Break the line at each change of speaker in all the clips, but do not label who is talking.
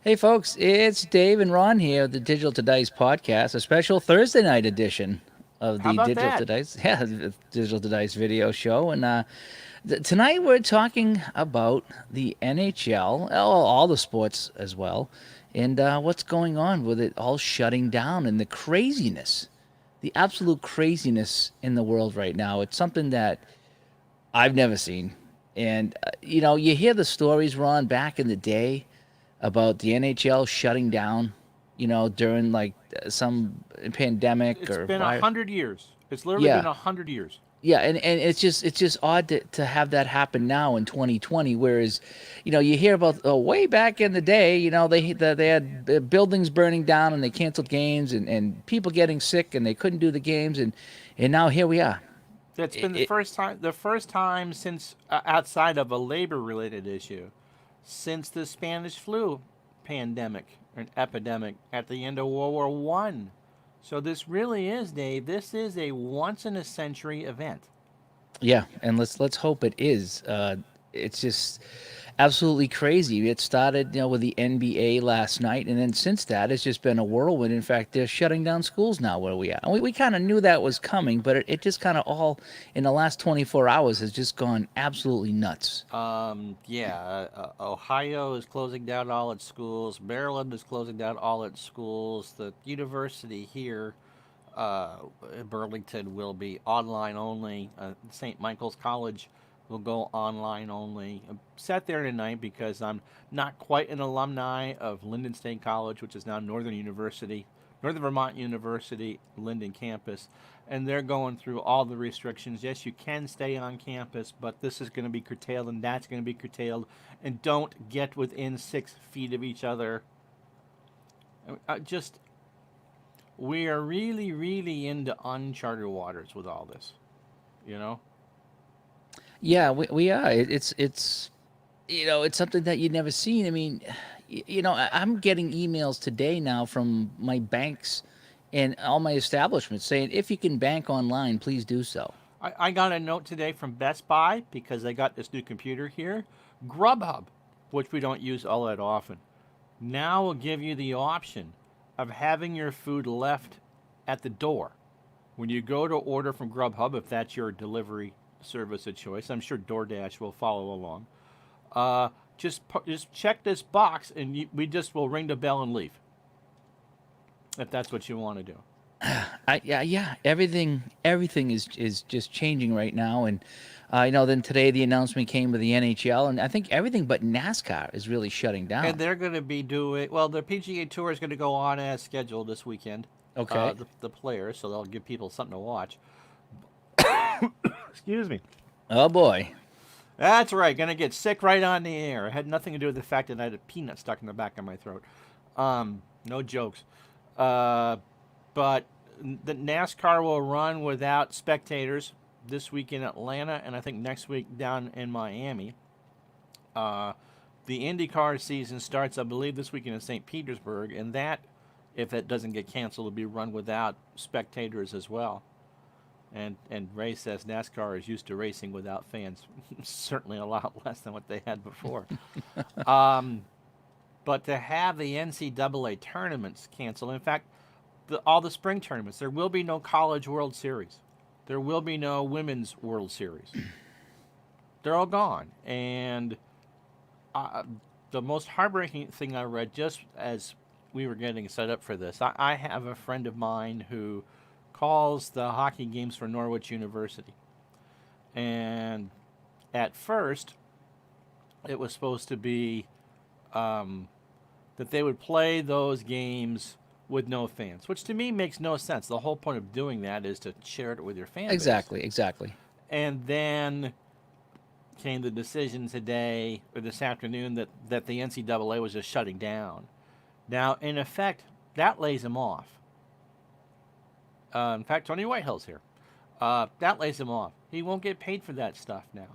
Hey, folks, it's Dave and Ron here, the Digital to Dice podcast, a special Thursday night edition of
How
the
about
Digital to
that?
Dice, the Digital to Dice video show. And tonight we're talking about the NHL, all the sports as well, and what's going on with it all shutting down and the craziness, the absolute craziness in the world right now. It's something that I've never seen. And, you hear the stories, Ron, back in the day about the NHL shutting down, during like some pandemic
It's
or
been a
virus.
hundred years. It's literally been
Yeah.
100 years.
Yeah, and it's just odd to have that happen now in 2020. Whereas, you hear about way back in the day, they had buildings burning down and they canceled games and people getting sick and they couldn't do the games and now here we are.
That's been
It,
the first time since outside of a labor-related issue, since the Spanish flu pandemic or epidemic at the end of World War I. So this really is, Dave. This is a once in a century event.
Yeah, and let's hope it is. It's just absolutely crazy. It started, with the NBA last night, and then since that, it's just been a whirlwind. In fact, they're shutting down schools now where we are. And we kind of knew that was coming, but it just kind of all in the last 24 hours has just gone absolutely nuts.
Ohio is closing down all its schools. Maryland is closing down all its schools. The university here, in Burlington, will be online only. St. Michael's College will go online only. I sat there tonight because I'm not quite an alumni of Linden State College, which is now Northern Vermont University, Linden campus, and they're going through all the restrictions. Yes, you can stay on campus, but this is going to be curtailed and that's going to be curtailed, and don't get within 6 feet of each other. Just we are really, really into uncharted waters with all this, you know?
Yeah, we are. It's it's something that you'd never seen. I mean, I'm getting emails today now from my banks and all my establishments saying if you can bank online, please do so.
I got a note today from Best Buy because they got this new computer here. Grubhub, which we don't use all that often, now will give you the option of having your food left at the door. When you go to order from Grubhub, if that's your delivery service of choice, I'm sure DoorDash will follow along. Just check this box, and we just will ring the bell and leave if that's what you want to do.
Yeah. Everything is just changing right now, and then today the announcement came with the NHL, and I think everything but NASCAR is really shutting
And
down.
they're going to be doing well. The PGA Tour is going to go on as scheduled this weekend.
Okay.
The players, so they'll give people something to watch. Excuse me.
Oh boy.
That's right. Gonna get sick right on the air. It had nothing to do with the fact that I had a peanut stuck in the back of my throat. No jokes. Uh, but the NASCAR will run without spectators this week in Atlanta, and I think next week down in Miami. Uh, the IndyCar season starts, I believe, this weekend in St. Petersburg, and that, if it doesn't get canceled, will be run without spectators as well. And Ray says NASCAR is used to racing without fans. Certainly a lot less than what they had before. Um, but to have the NCAA tournaments canceled, in fact, all the spring tournaments, there will be no College World Series. There will be no Women's World Series. They're all gone. And uh, the most heartbreaking thing I read just as we were getting set up for this, I have a friend of mine who calls the hockey games for Norwich University. And at first, it was supposed to be that they would play those games with no fans, which to me makes no sense. The whole point of doing that is to share it with your fan base.
Exactly.
And then came the decision today or this afternoon that the NCAA was just shutting down. Now, in effect, that lays him off. In fact, Tony Whitehill's here. That lays him off. He won't get paid for that stuff now.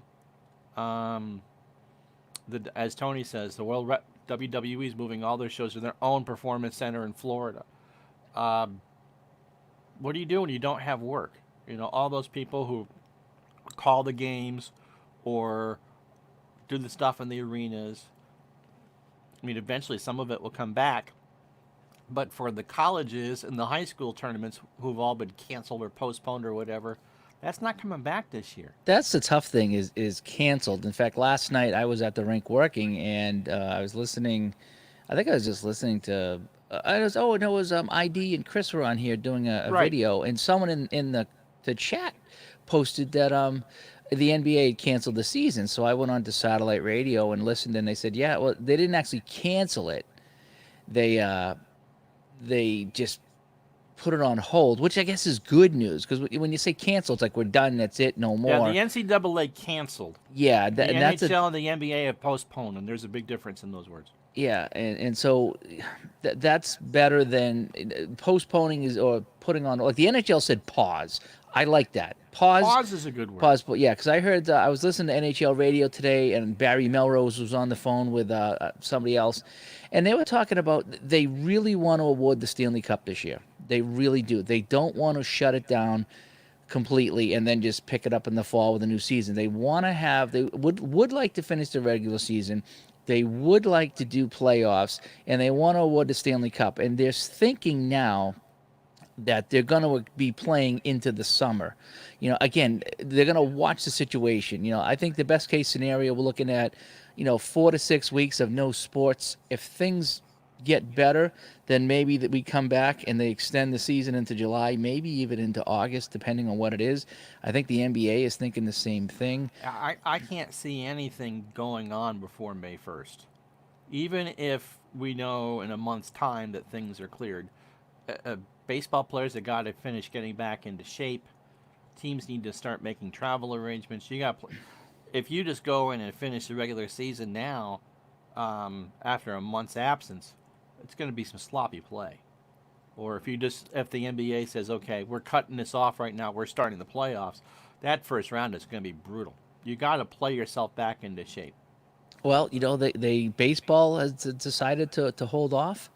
As Tony says, WWE is moving all their shows to their own performance center in Florida. What do you do when you don't have work? All those people who call the games or do the stuff in the arenas. I mean, eventually some of it will come back. But for the colleges and the high school tournaments who've all been canceled or postponed or whatever, that's not coming back this year.
That's the tough thing is canceled. In fact, last night I was at the rink working and I was listening. I think I was just listening to. I was oh no, it was ID and Chris were on here doing a
Right.
video, and someone in the chat posted that the NBA had canceled the season. So I went on to satellite radio and listened, and they said, yeah, well, they didn't actually cancel it. They they just put it on hold, which I guess is good news because when you say cancel, it's like we're done, that's it, no
Yeah,
more.
the NCAA canceled.
Yeah,
The
and that's a
NHL and the NBA have postponed, and there's a big difference in those words.
yeah, and so that's better than postponing is or putting on like the NHL said pause. I like that pause.
Pause is a good word.
Pause, but yeah, because I heard I was listening to NHL radio today, and Barry Melrose was on the phone with somebody else, and they were talking about they really want to award the Stanley Cup this year. They really do. They don't want to shut it down completely and then just pick it up in the fall with a new season. They want to have. They would like to finish the regular season. They would like to do playoffs, and they want to award the Stanley Cup. And they're thinking now that they're going to be playing into the summer. You know, again, they're going to watch the situation. You know, I think the best case scenario we're looking at, 4 to 6 weeks of no sports. If things get better, then maybe that we come back and they extend the season into July, maybe even into August, depending on what it is. I think the NBA is thinking the same thing.
I can't see anything going on before May 1st. Even if we know in a month's time that things are cleared. Baseball players have got to finish getting back into shape. Teams need to start making travel arrangements. If you just go in and finish the regular season now, after a month's absence, it's going to be some sloppy play. Or if the NBA says, okay, we're cutting this off right now, we're starting the playoffs, that first round is going to be brutal. You got to play yourself back into shape.
Well, they baseball has decided to hold off.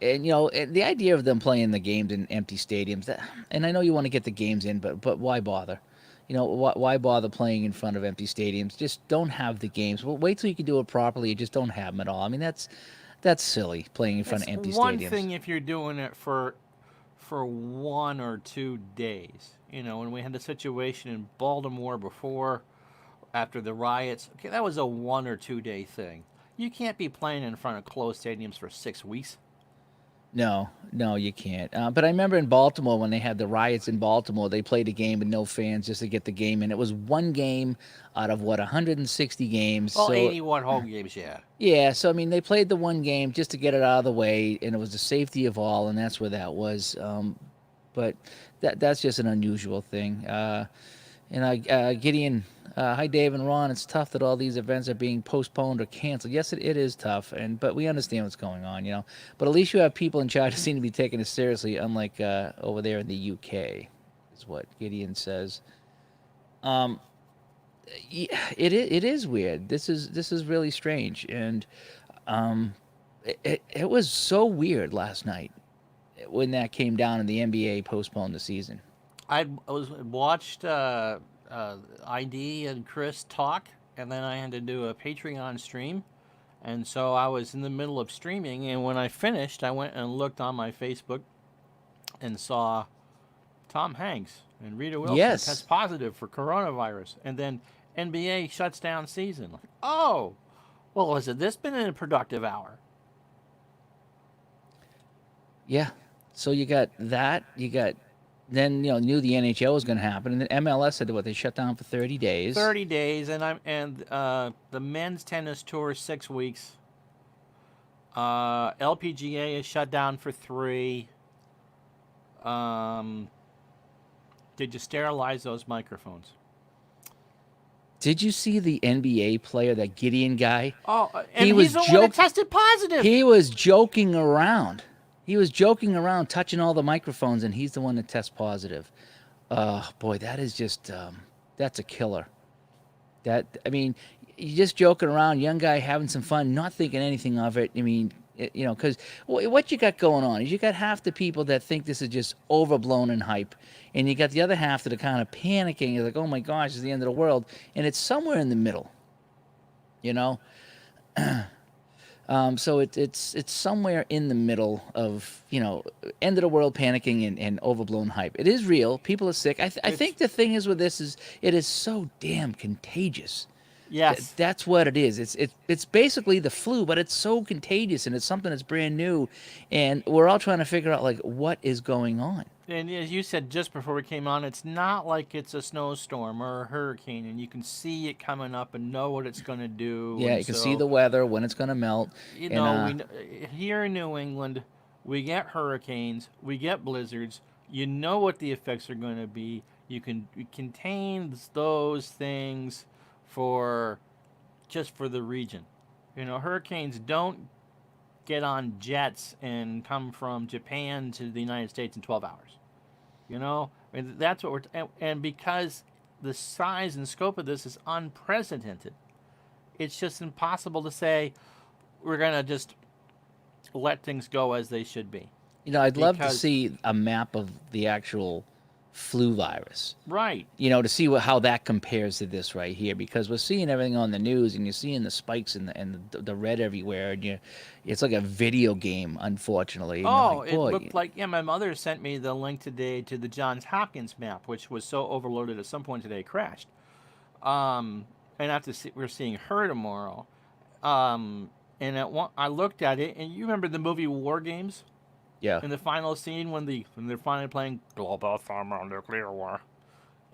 And the idea of them playing the games in empty stadiums, and I know you want to get the games in, but why bother? Why bother playing in front of empty stadiums? Just don't have the games. Well, wait till you can do it properly. You just don't have them at all. I mean, that's silly playing in front of empty
One
stadiums.
thing if you're doing it for 1 or 2 days. When we had the situation in Baltimore before, after the riots, okay, that was a 1 or 2 day thing. You can't be playing in front of closed stadiums for 6 weeks.
No, you can't. But I remember in Baltimore when they had the riots in Baltimore, they played a game with no fans just to get the game in. It was one game out of 160 games.
Well,
so
81 home games, yeah.
yeah, so I mean they played the one game just to get it out of the way, and it was the safety of all, and that's where that was. But that's just an unusual thing. Gideon, hi Dave and Ron. It's tough that all these events are being postponed or canceled. Yes, it is tough, but we understand what's going on, But at least you have people in charge who seem to be taking it seriously, unlike over there in the UK, is what Gideon says. It is weird. This is really strange, and it was so weird last night when that came down and the NBA postponed the season.
I watched ID and Chris talk, and then I had to do a Patreon stream, and so I was in the middle of streaming. And when I finished, I went and looked on my Facebook and saw Tom Hanks and Rita Wilson test positive for coronavirus, and then NBA shuts down season. Like, oh, well, has this been a productive hour?
Yeah. So you got that. You got. Then knew the NHL was going to happen, and then MLS said what they shut down for 30 days.
30 days, and the men's tennis tour is 6 weeks. LPGA is shut down for 3. Did you sterilize those microphones?
Did you see the NBA player, that Gideon guy?
Oh, and he's the one that tested positive.
He was joking around. He was joking around, touching all the microphones, and he's the one that tests positive. Boy, that is just, that's a killer. You're just joking around, young guy having some fun, not thinking anything of it. I mean, because what you got going on is you got half the people that think this is just overblown and hype, and you got the other half that are kind of panicking. You're like, oh my gosh, it's the end of the world. And it's somewhere in the middle, So it's somewhere in the middle of end of the world panicking and overblown hype. It is real. People are sick. I
It's
think the thing is with this is it is so damn contagious.
yes,
That's what it is. It's basically the flu, but it's so contagious and it's something that's brand new, and we're all trying to figure out like what is going on.
and as you said just before we came on, it's not like it's a snowstorm or a hurricane, and you can see it coming up and know what it's going to do,
Yeah,
and
you can see
so
the weather when it's going to melt,
you
and
know here in New England, we get hurricanes, we get blizzards. You know what the effects are going to be. You can contain those things for just for the region. Hurricanes don't get on jets and come from Japan to the United States in 12 hours. That's what and because the size and scope of this is unprecedented, it's just impossible to say we're going to just let things go as they should be.
I'd love to
Because,
see a map of the actual flu virus.
right,
To see how that compares to this right here, because we're seeing everything on the news, and you're seeing the spikes and the red everywhere, and it's like a video game, unfortunately. And you're
oh,
like,
it
boy,
looked like, yeah, my mother sent me the link today to the Johns Hopkins map, which was so overloaded at some point today it crashed. Um, and after we're seeing her tomorrow. And I looked at it, and you remember the movie War Games?
yeah.
In the final scene when they're finally playing global thermonuclear war,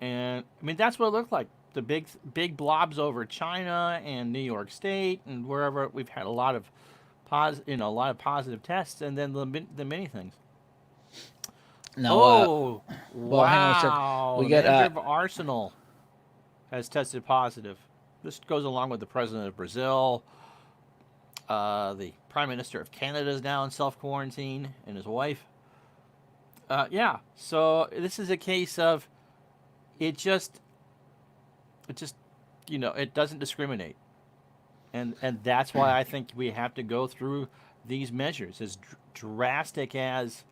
and I mean that's what it looked like. The big blobs over China and New York State and wherever we've had a lot of a lot of positive tests, and then the many things.
No,
Oh
well, hang on a sec.
wow!
We
The
got
manager of Arsenal has tested positive. This goes along with the president of Brazil. The prime minister of Canada is now in self quarantine, and his wife. Yeah. So this is a case of it just it doesn't discriminate, and that's why I think we have to go through these measures as drastic as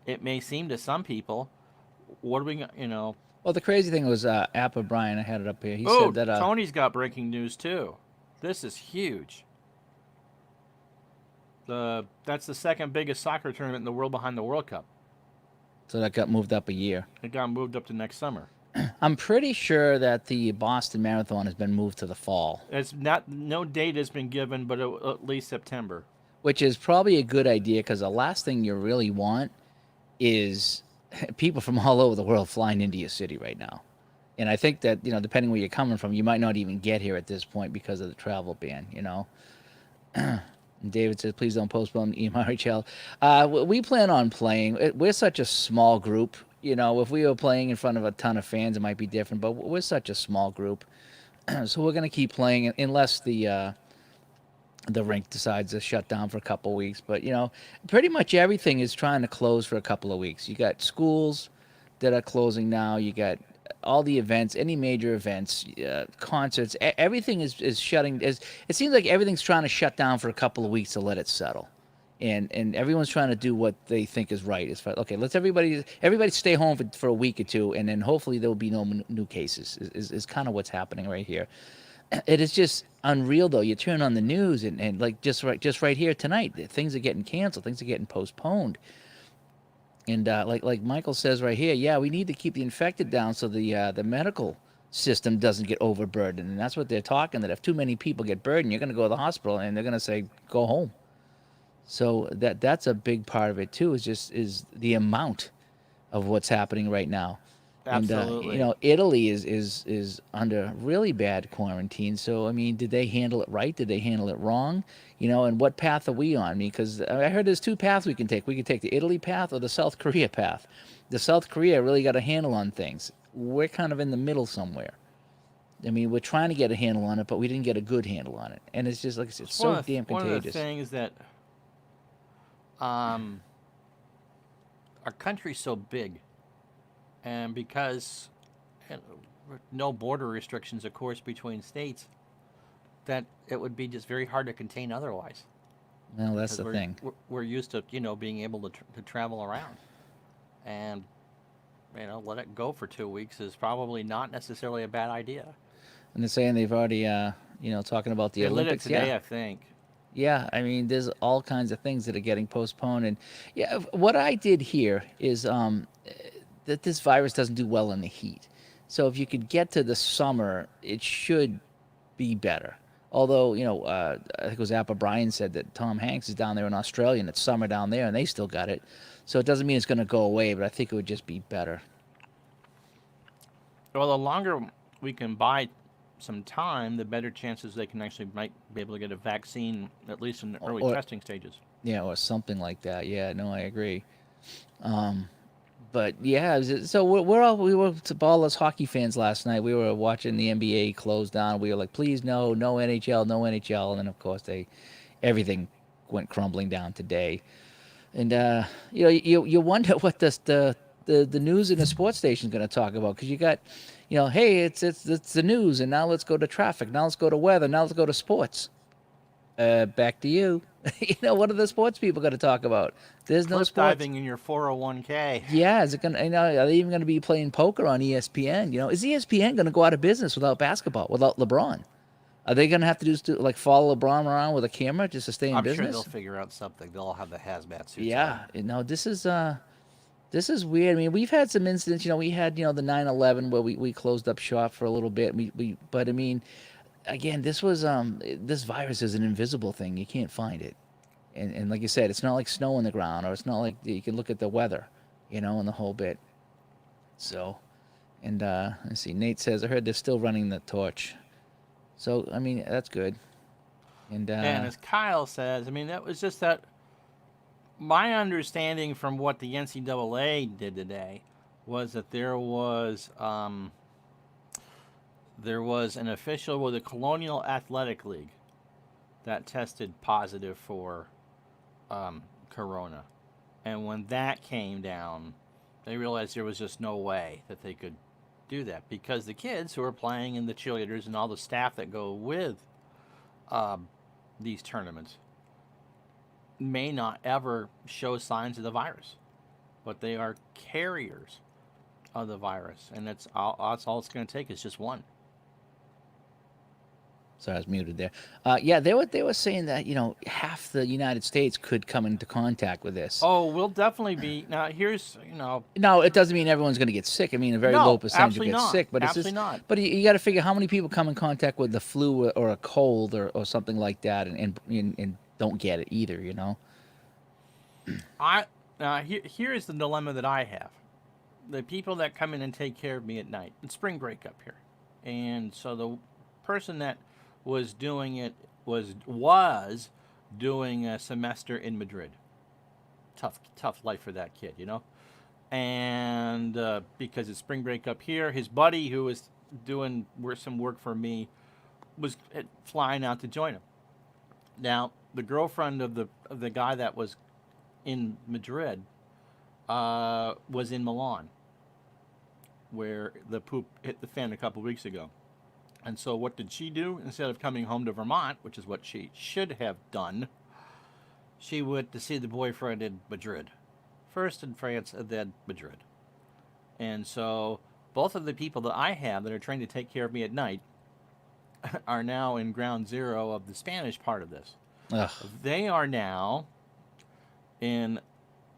it may seem to some people. What are we
well, the crazy thing was Appa Brian. I had it up here. He said
Oh,
that
Tony's got breaking news too. This is huge. That's the second biggest soccer tournament in the world behind the World Cup.
so that got moved up a year.
It got moved up to next summer.
I'm pretty sure that the Boston Marathon has been moved to the fall,
It's not no date has been given, but at least September.
which is probably a good idea because the last thing you really want is people from all over the world flying into your city right now. And I think that, depending where you're coming from, you might not even get here at this point because of the travel ban. And David says, please don't postpone EMRHL. We plan on playing. We're such a small group. If we were playing in front of a ton of fans, it might be different, but we're such a small group. So we're going to keep playing unless the rink decides to shut down for a couple of weeks. But pretty much everything is trying to close for a couple of weeks. You got schools that are closing now. You got all the events, any major events, concerts. Everything is shutting. It seems like everything's trying to shut down for a couple of weeks to let it settle. And everyone's trying to do what they think is right. It's like, okay, let's everybody stay home for a week or two, and then hopefully there will be no new cases. Is kind of what's happening right here. It is just unreal, though. You turn on the news, and like just right here tonight, things are getting canceled, things are getting postponed, and like Michael says right here, yeah, we need to keep the infected down so the medical system doesn't get overburdened, and that's what they're talking. That if too many people get burdened, you're going to go to the hospital, and they're going to say go home. So that's a big part of it too. Is the amount of what's happening right now. And
Absolutely.
Italy is under really bad quarantine. So I mean, did they handle it right? Did they handle it wrong? And what path are we on? Because I heard there's two paths we can take. We can take the Italy path or the South Korea path. The South Korea really got a handle on things. We're kind of in the middle somewhere. I mean, we're trying to get a handle on it, but we didn't get a good handle on it. And it's just like it's so damn
One of the
contagious.
things that um, our country's so big, and because uh, no border restrictions, of course, between states, that it would be just very hard to contain otherwise.
Well, that's
Because
the thing.
we're used to being able to travel around, and let it go for 2 weeks is probably not necessarily a bad idea.
And they're saying they've already, talking about the
They lit it
Olympics.
today,
Yeah,
I think.
Yeah, I mean, there's all kinds of things that are getting postponed, and yeah, what I did here is that this virus doesn't do well in the heat. So if you could get to the summer, it should be better. Although, I think it was Apple Brian said that Tom Hanks is down there in Australia and it's summer down there and they still got it. So it doesn't mean it's going to go away, but I think it would just be better.
Well, the longer we can buy some time, the better chances they can actually might be able to get a vaccine, at least in the early
Or,
testing stages.
yeah, or something like that. Yeah, no, I agree. But yeah, so we were all us hockey fans last night. We were watching the NBA close down. We were like, please no NHL, no NHL, and then of course everything went crumbling down today. And you wonder what the news and the sports station is going to talk about because you got, hey, it's the news, and now let's go to traffic. Now let's go to weather. Now let's go to sports. Back to you. What are the sports people going to talk about? There's no
Cliff
sports.
diving in your 401k.
Yeah, is it gonna? Are they even gonna be playing poker on ESPN? Is ESPN gonna go out of business without basketball, without LeBron? Are they gonna have to like follow LeBron around with a camera just to stay in
I'm sure
business?
they'll figure out something. They'll all have the hazmat suits
Yeah,
on.
this is weird. I mean, we've had some incidents. We had the 9/11 where we closed up shop for a little bit. But I mean, again, this virus is an invisible thing. You can't find it. And like you said, it's not like snow on the ground, or it's not like you can look at the weather, and the whole bit. So, and let's see. Nate says, I heard they're still running the torch. So, I mean, that's good. And
And as Kyle says, I mean, that was just that. My understanding from what the NCAA did today was that there was an official with the Colonial Athletic League that tested positive for Corona, and when that came down, they realized there was just no way that they could do that because the kids who are playing and the cheerleaders and all the staff that go with these tournaments may not ever show signs of the virus, but they are carriers of the virus, and that's all it's going to take is just one.
sorry, I was muted there. Yeah, they were saying that half the United States could come into contact with this.
Oh, we'll definitely be now. Here's
No, it doesn't mean everyone's going to get sick. I mean, a very low
no,
percentage will
absolutely
get
not,
sick, but it's
absolutely
just.
not.
But you got to figure how many people come in contact with the flu or a cold or something like that, and don't get it either.
I here is the dilemma that I have. The people that come in and take care of me at night. It's spring break up here, and so the person that was doing it was doing a semester in Madrid. Tough life for that kid. And because it's spring break up here, his buddy who was doing some work for me was flying out to join him. Now the girlfriend of the guy that was in Madrid was in Milan, where the poop hit the fan a couple weeks ago. And so what did she do? Instead of coming home to Vermont, which is what she should have done, she went to see the boyfriend in Madrid. First in France and then Madrid. And so both of the people that I have that are trying to take care of me at night are now in ground zero of the Spanish part of this.
Ugh.
They are now in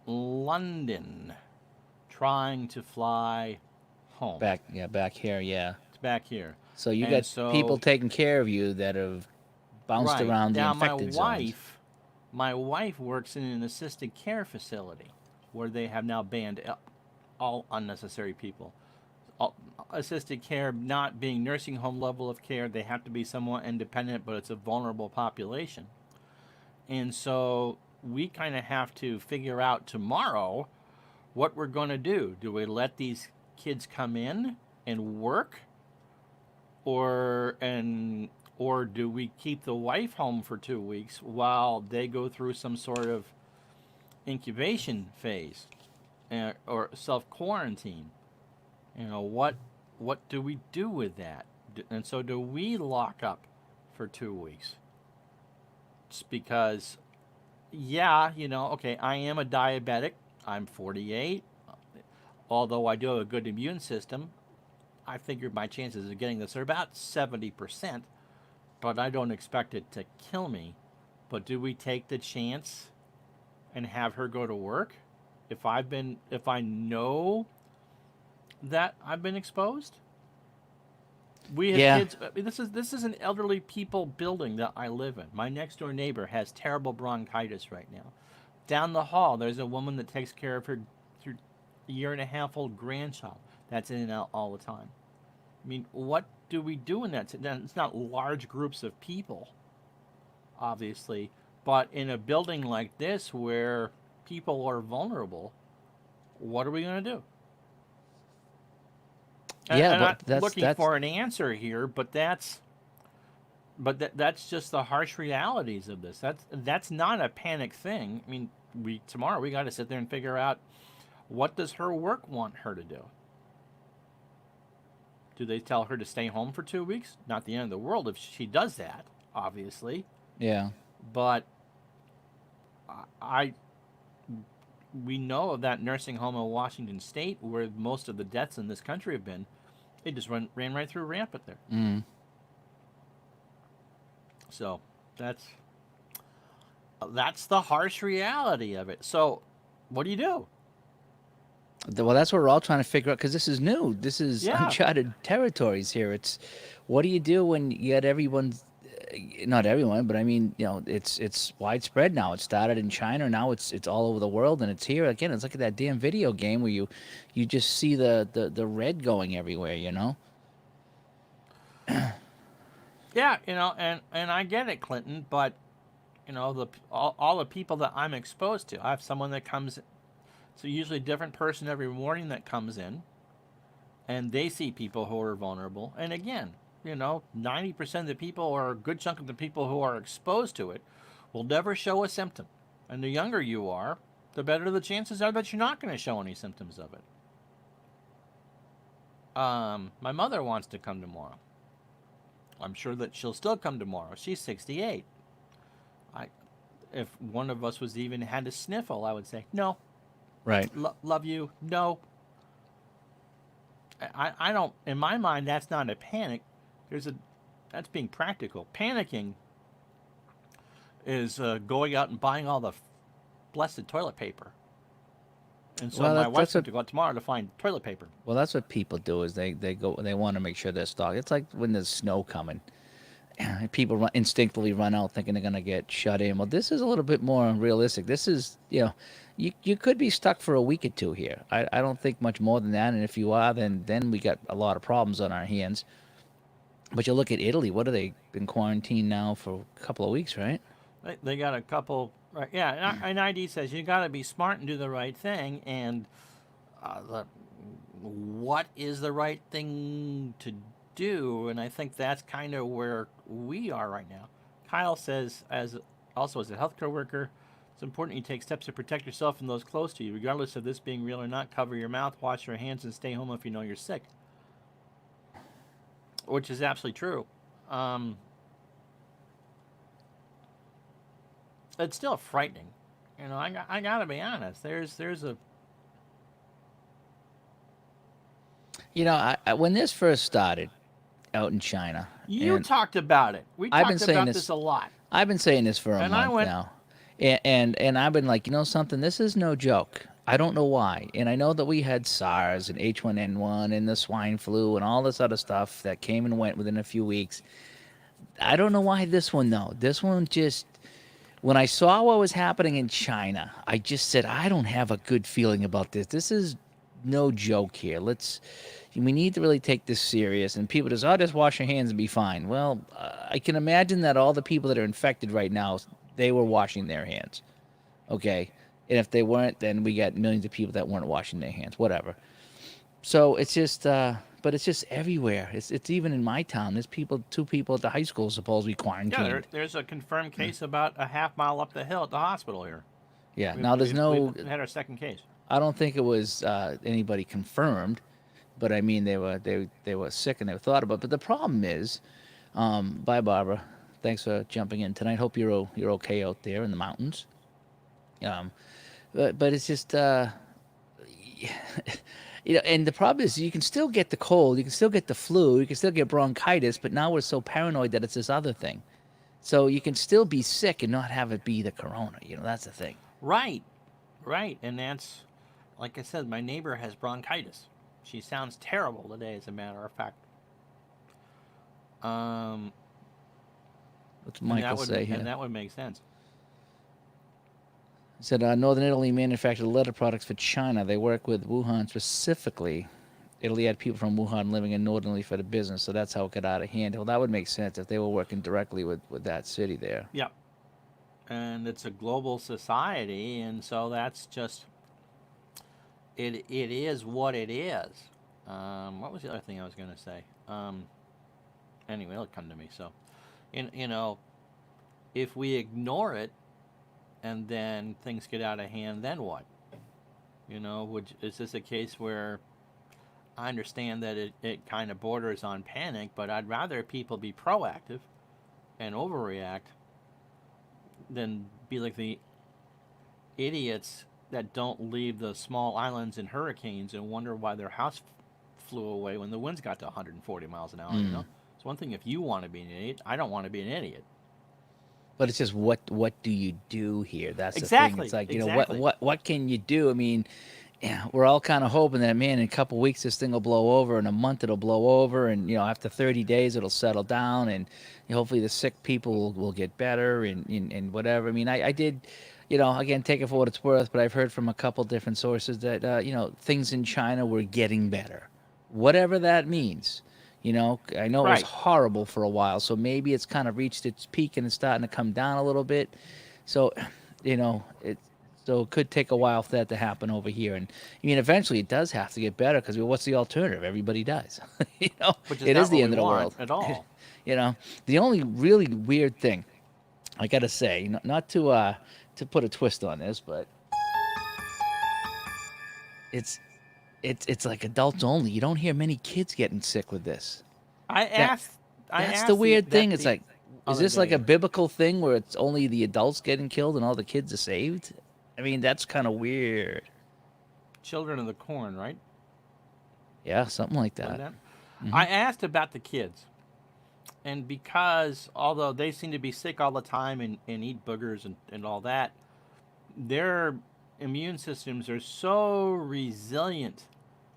London trying to fly home.
Back here, yeah.
It's back here.
So you
And
got
so-
people taking care of you that have bounced
Right.
around the
Now,
infected zones.
my wife works in an assisted care facility where they have now banned all unnecessary people. Assisted care not being nursing home level of care, they have to be somewhat independent, but it's a vulnerable population. And so we kind of have to figure out tomorrow what we're going to do. Do we let these kids come in and work, or do we keep the wife home for 2 weeks while they go through some sort of incubation phase or self quarantine? What do we do with that? And so do we lock up for 2 weeks? It's because, okay, I am a diabetic. I'm 48. Although I do have a good immune system, I figured my chances of getting this are about 70%, but I don't expect it to kill me But do we take the chance and have her go to work if I know that I've been exposed? We have
Yeah.
kids. This is an elderly people building that I live in. My next door neighbor has terrible bronchitis right now. Down the hall, there's a woman that takes care of her year and a half old grandchild that's in and out all the time. I mean, what do we do in that? It's not large groups of people, obviously, but in a building like this where people are vulnerable, what are we going to do?
Yeah,
And I'm
but
not
that's
looking
that's
for an answer here, but that's just the harsh realities of this. That's not a panic thing. I mean, tomorrow we got to sit there and figure out what does her work want her to do. Do they tell her to stay home for 2 weeks? Not the end of the world if she does that, obviously.
yeah.
But I we know of that nursing home in Washington State where most of the deaths in this country have been. They just ran right through rampant there.
Mm.
So that's the harsh reality of it. So what do you do?
Well, that's what we're all trying to figure out because this is new. This is
Yeah.
uncharted territories here. It's what do you do when you get everyone's not everyone, but I mean, it's widespread now. It started in China, now it's all over the world, and it's here again. It's like that damn video game where you just see the red going everywhere.
Yeah, and I get it, Clinton, but all the people that I'm exposed to, I have someone that comes. So usually a different person every morning that comes in, and they see people who are vulnerable. And again, 90% of the people, or a good chunk of the people who are exposed to it, will never show a symptom. And the younger you are, the better the chances are that you're not going to show any symptoms of it. My mother wants to come tomorrow. I'm sure that she'll still come tomorrow. She's 68. If one of us was even had a sniffle, I would say no.
Right.
Love you. No. I don't. In my mind, that's not a panic. That's being practical. Panicking is going out and buying all the blessed toilet paper. And so
Well,
my
that's
wife's going
what
to go out tomorrow to find toilet paper.
well that's what people do is they want to make sure they're stocked. It's like when there's snow coming. People instinctively run out thinking they're going to get shut in. Well, this is a little bit more realistic. This is, you could be stuck for a week or two here. I don't think much more than that. And if you are, then we got a lot of problems on our hands. But you look at Italy. What are they been quarantined now for a couple of weeks, right?
They got a couple. Right, yeah, and ID says you got to be smart and do the right thing. And what is the right thing to do? And I think that's kind of where we are right now. Kyle says, as a healthcare worker, it's important you take steps to protect yourself and those close to you, regardless of this being real or not. Cover your mouth, wash your hands, and stay home if you know you're sick. Which is absolutely true. It's still frightening. I gotta be honest. There's a
When this first started out in China,
you
and
talked about it. We
I've been
talked
saying
about
this-
this a lot.
I've been saying this for a
And I
month
went-
now, and I've been like, something, this is no joke. I don't know why, and I know that we had SARS and H1N1 and the swine flu and all this other stuff that came and went within a few weeks. I don't know why this one though. This one just, when I saw what was happening in China, I just said I don't have a good feeling about this. This is no joke here. We need to really take this serious. And people just, just wash your hands and be fine. Well, I can imagine that all the people that are infected right now, they were washing their hands. Okay. And if they weren't, then we got millions of people that weren't washing their hands, whatever. So it's just, but it's just everywhere. It's even in my town. There's two people at the high school supposedly quarantined.
Yeah, there's a confirmed case about a half mile up the hill at the hospital here.
Yeah. Now there's no,
we had our second case.
I don't think it was anybody confirmed, but I mean they were sick and they were thought about. But the problem is, bye Barbara, thanks for jumping in tonight. Hope you're okay out there in the mountains. But it's just and the problem is you can still get the cold, you can still get the flu, you can still get bronchitis, but now we're so paranoid that it's this other thing. So you can still be sick and not have it be the corona. That's the thing.
Right, right, and that's like I said. My neighbor has bronchitis. She sounds terrible today, as a matter of fact. Um,
What's
and
Michael say here?
that would make sense.
He said Northern Italy manufactured leather products for China. They work with Wuhan specifically. Italy had people from Wuhan living in Northern Italy for the business, so that's how it got out of hand. Well, that would make sense if they were working directly with that city there.
Yep, and it's a global society, and so that's just it. It is what it is. What was the other thing I was going to say? Anyway, it'll come to me. So, if we ignore it and then things get out of hand, then what? Is this a case where I understand that it kind of borders on panic, but I'd rather people be proactive and overreact than be like the idiots that don't leave the small islands in hurricanes and wonder why their house flew away when the winds got to 140 miles an hour. It's one thing if you want to be an idiot. I don't want to be an idiot.
But it's just what do you do here? That's the thing.
Exactly.
It's like
Exactly.
what can you do? I mean, yeah, we're all kind of hoping that man in a couple weeks this thing will blow over, in a month it'll blow over, and after 30 days it'll settle down, and hopefully the sick people will get better and whatever. I mean, I did. Again, take it for what it's worth, but I've heard from a couple different sources that things in China were getting better, whatever that means. I know it was
Right.
horrible for a while, so maybe it's kind of reached its peak and it's starting to come down a little bit. So, it so it could take a while for that to happen over here. And I mean, eventually it does have to get better because what's the alternative? Everybody dies.
Which is
It is
not
the
what we
end of the
want
world.
at all.
The only really weird thing I gotta say, not to put a twist on this, but it's it's like adults only. You don't hear many kids getting sick with this.
I
That
asked. I
that's the
asked
weird thing. It's
the
like, is
other
this like a
day.
biblical thing where it's only the adults getting killed and all the kids are saved? I mean, that's kind of weird.
Children of the Corn, right?
Yeah, something like
Wasn't
that.
that?
Hmm.
I asked about the kids, and because although they seem to be sick all the time and eat boogers and all that, their immune systems are so resilient.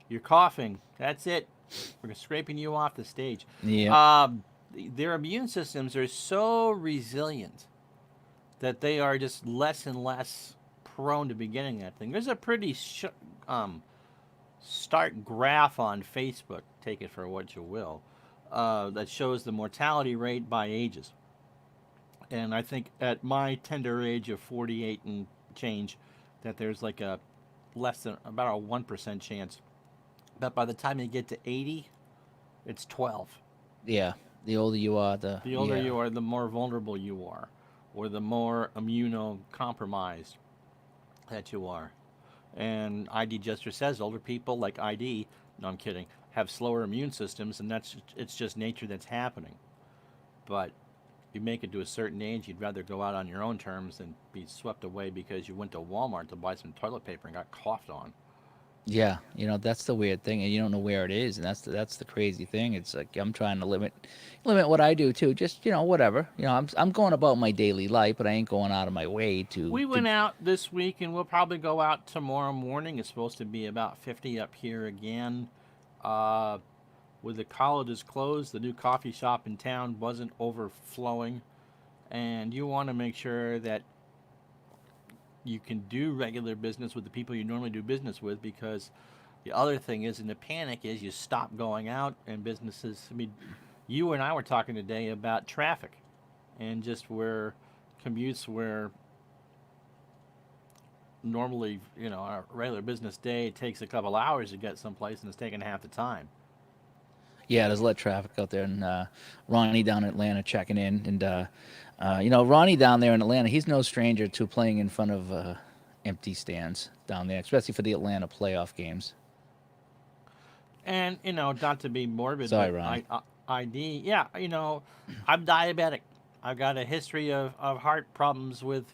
You're coughing. That's it. We're scraping you off the stage.
Yep.
Their immune systems are so resilient that they are just less and less prone to be getting that thing. There's a pretty stark graph on Facebook, take it for what you will, that shows the mortality rate by ages. And I think at my tender age of 48 and change, that there's like a less than about a 1% chance. But by the time you get to 80, it's 12.
Yeah. The older you are,
The older
yeah.
you are, the more vulnerable you are, or the more immunocompromised that you are. And ID Jester says older people like ID, no, I'm kidding, have slower immune systems, and it's just nature that's happening. But you make it to a certain age, you'd rather go out on your own terms than be swept away because you went to Walmart to buy some toilet paper and got coughed on.
Yeah, that's the weird thing, and you don't know where it is, and that's the crazy thing. It's like I'm trying to limit what I do too. Just whatever. I'm going about my daily life, but I ain't going out of my way to
We
to.
went out this week, and we'll probably go out tomorrow morning. It's supposed to be about 50 up here again. Uh, with the colleges closed, the new coffee shop in town wasn't overflowing, and you want to make sure that you can do regular business with the people you normally do business with, because the other thing is in the panic is you stop going out and businesses. I mean, you and I were talking today about traffic and just where commutes where normally, a regular business day it takes a couple hours to get someplace and it's taking half the time.
Yeah, there's a lot of traffic out there, and Ronnie down in Atlanta checking in, and Ronnie down there in Atlanta, he's no stranger to playing in front of empty stands down there, especially for the Atlanta playoff games.
And not to be morbid,
Sorry,
but
Ronnie.
ID, yeah, I'm diabetic. I've got a history of heart problems with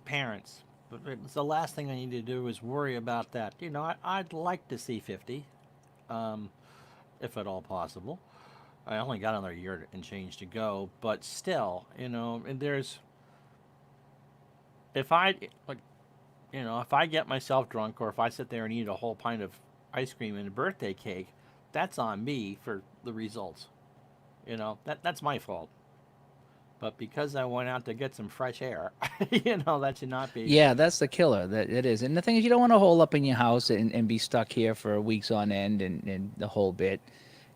parents. But it's the last thing I need to do is worry about that. I'd like to see 50, if at all possible. I only got another year and change to go, but still, and there's if I like, if I get myself drunk or if I sit there and eat a whole pint of ice cream and a birthday cake, that's on me for the results. That's my fault. But because I went out to get some fresh air, that should not be.
Yeah, that's the killer. That it is. And the thing is, you don't want to hole up in your house and be stuck here for weeks on end and the whole bit.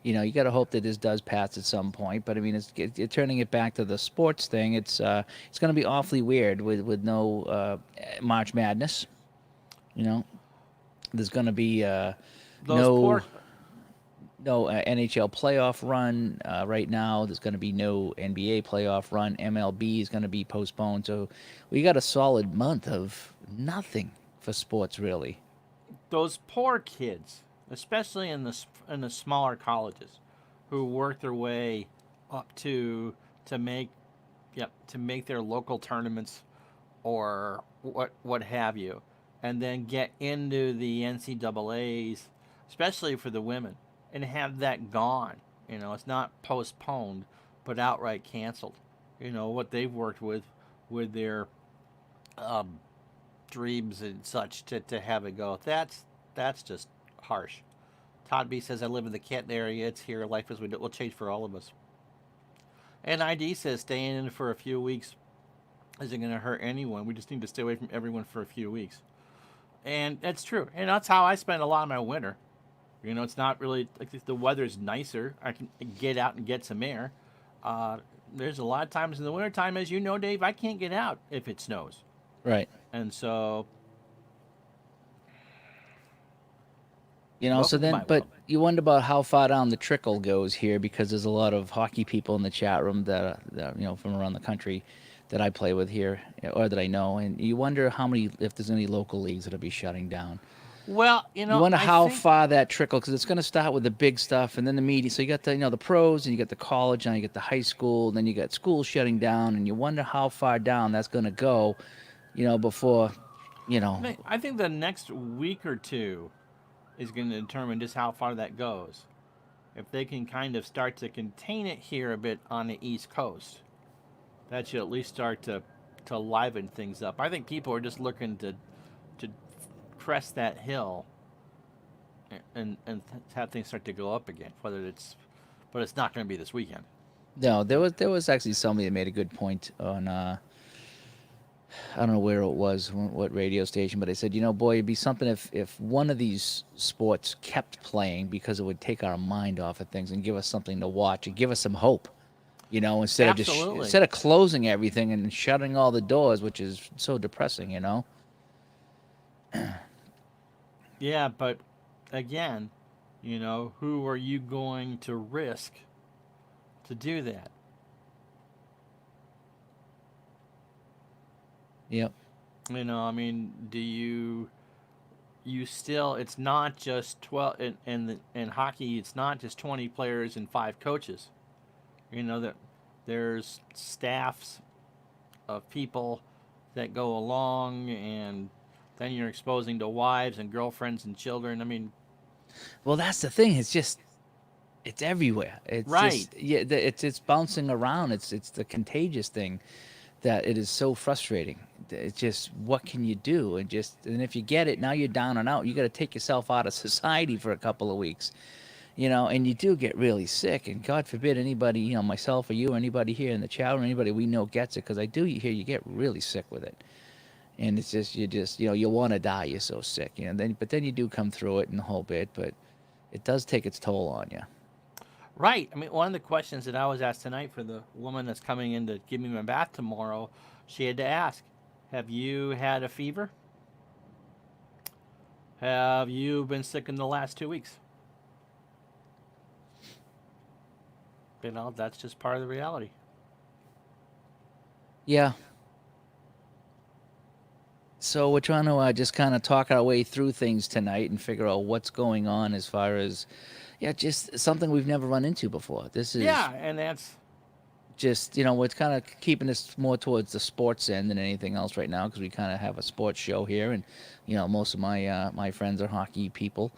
You got to hope that this does pass at some point. But I mean, turning it back to the sports thing. It's going to be awfully weird with no March Madness. You know, there's going to be
Those
no
poor.
NHL playoff run right now. There's going to be no NBA playoff run. MLB is going to be postponed. So we got a solid month of nothing for sports, really.
Those poor kids, especially in the smaller colleges, who work their way up to make to make their local tournaments or what have you, and then get into the NCAA's, especially for the women, and have that gone. It's not postponed, but outright canceled. What they've worked with their um, dreams and such to have it go. That's just harsh. Todd B says, I live in the Canton area. It's here. Life as we do will change for all of us. And ID says, staying in for a few weeks isn't going to hurt anyone. We just need to stay away from everyone for a few weeks. And that's true. And that's how I spend a lot of my winter. It's not really like if the weather's nicer. I can get out and get some air. There's a lot of times in the wintertime, as you know, Dave, I can't get out if it snows.
Right.
And so,
So
welcome to
then,
my
but
world.
you wonder about how far down the trickle goes here because there's a lot of hockey people in the chat room that from around the country that I play with here or that I know, and you wonder if there's any local leagues that'll be shutting down.
Well,
You wonder
I
how
think
far that trickle because it's going to start with the big stuff and then the media. So you got the pros and you got the college and you got the high school and then you got schools shutting down and you wonder how far down that's going to go, before, you know,
I think the next week or two is going to determine just how far that goes. If they can kind of start to contain it here a bit on the East Coast, that should at least start to liven things up. I think people are just looking to crest that hill and have things start to go up again. But it's not going to be this weekend.
no, there was actually somebody that made a good point on I don't know where it was, what radio station, but they said, boy, it'd be something if one of these sports kept playing because it would take our mind off of things and give us something to watch and give us some hope. Instead of
Absolutely.
instead of closing everything and shutting all the doors, which is so depressing.
Yeah, but again, who are you going to risk to do that?
Yep.
I mean, do you still? It's not just 12 in hockey. It's not just 20 players and 5 coaches. That there's staffs of people that go along, and then you're exposing to wives and girlfriends and children. I mean,
Well, that's the thing. It's everywhere. It's
right?
just yeah, it's bouncing around. It's the contagious thing that it is so frustrating. It's just what can you do? And if you get it, now you're down and out. You got to take yourself out of society for a couple of weeks, and you do get really sick. And God forbid anybody, myself or you or anybody here in the chat or anybody we know gets it because I do hear you get really sick with it. And it's just you want to die. You're so sick, but then you do come through it and the whole bit, but it does take its toll on you.
Right. I mean, one of the questions that I was asked tonight for the woman that's coming in to give me my bath tomorrow, she had to ask, have you had a fever? Have you been sick in the last 2 weeks? That's just part of the reality.
Yeah. So we're trying to just kind of talk our way through things tonight and figure out what's going on as far as, yeah, just something we've never run into before. This is
Yeah, and that's
just, it's kind of keeping us more towards the sports end than anything else right now because we kind of have a sports show here, and most of my friends are hockey people,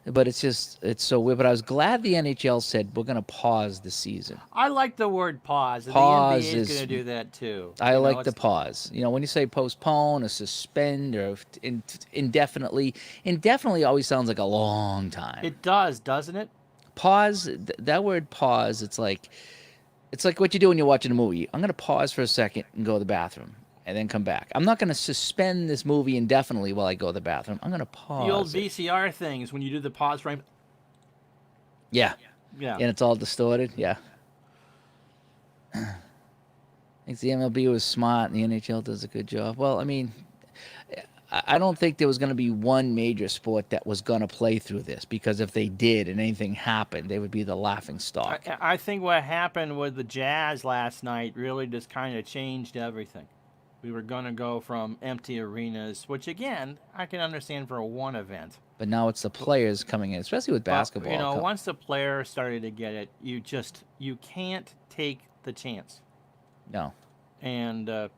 but it's so weird. But I was glad the NHL said we're going to pause the season.
I like the word pause, and the
Pause
NBA is going to
is
do that too.
I
You know,
like the
it's
pause. When you say postpone or suspend or indefinitely, indefinitely always sounds like a long time.
it does, doesn't it?
Pause, that word pause, it's like what you do when you're watching a movie. I'm going to pause for a second and go to the bathroom and then come back. I'm not going to suspend this movie indefinitely while I go to the bathroom. I'm going to
The old
pause it.
VCR things when you do the pause frame.
Yeah.
Yeah.
And it's all distorted. Yeah. I think the MLB was smart and the NHL does a good job. Well, I mean, I don't think there was going to be one major sport that was going to play through this because if they did and anything happened, they would be the laughing stock.
I think what happened with the Jazz last night really just kind of changed everything. We were going to go from empty arenas, which again, I can understand for one event.
But now it's the players coming in, especially with
But,
basketball.
once the players started to get it, you can't take the chance.
No.
And the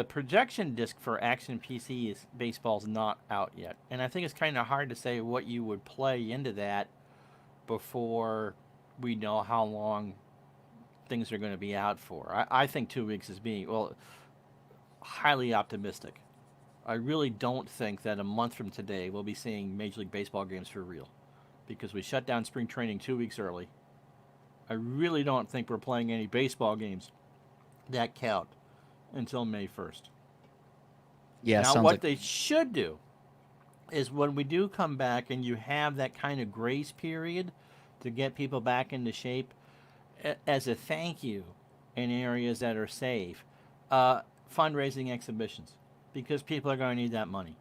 projection disc for Action PC is baseball's not out yet. And I think it's kind of hard to say what you would play into that before we know how long things are going to be out for. I think 2 weeks is being, highly optimistic. I really don't think that a month from today we'll be seeing Major League Baseball games for real because we shut down spring training 2 weeks early. I really don't think we're playing any baseball games that count until May 1st.
Yeah,
Now,
sounds
what
like
they should do is when we do come back and you have that kind of grace period to get people back into shape, as a thank you in areas that are safe, fundraising exhibitions because people are going to need that money.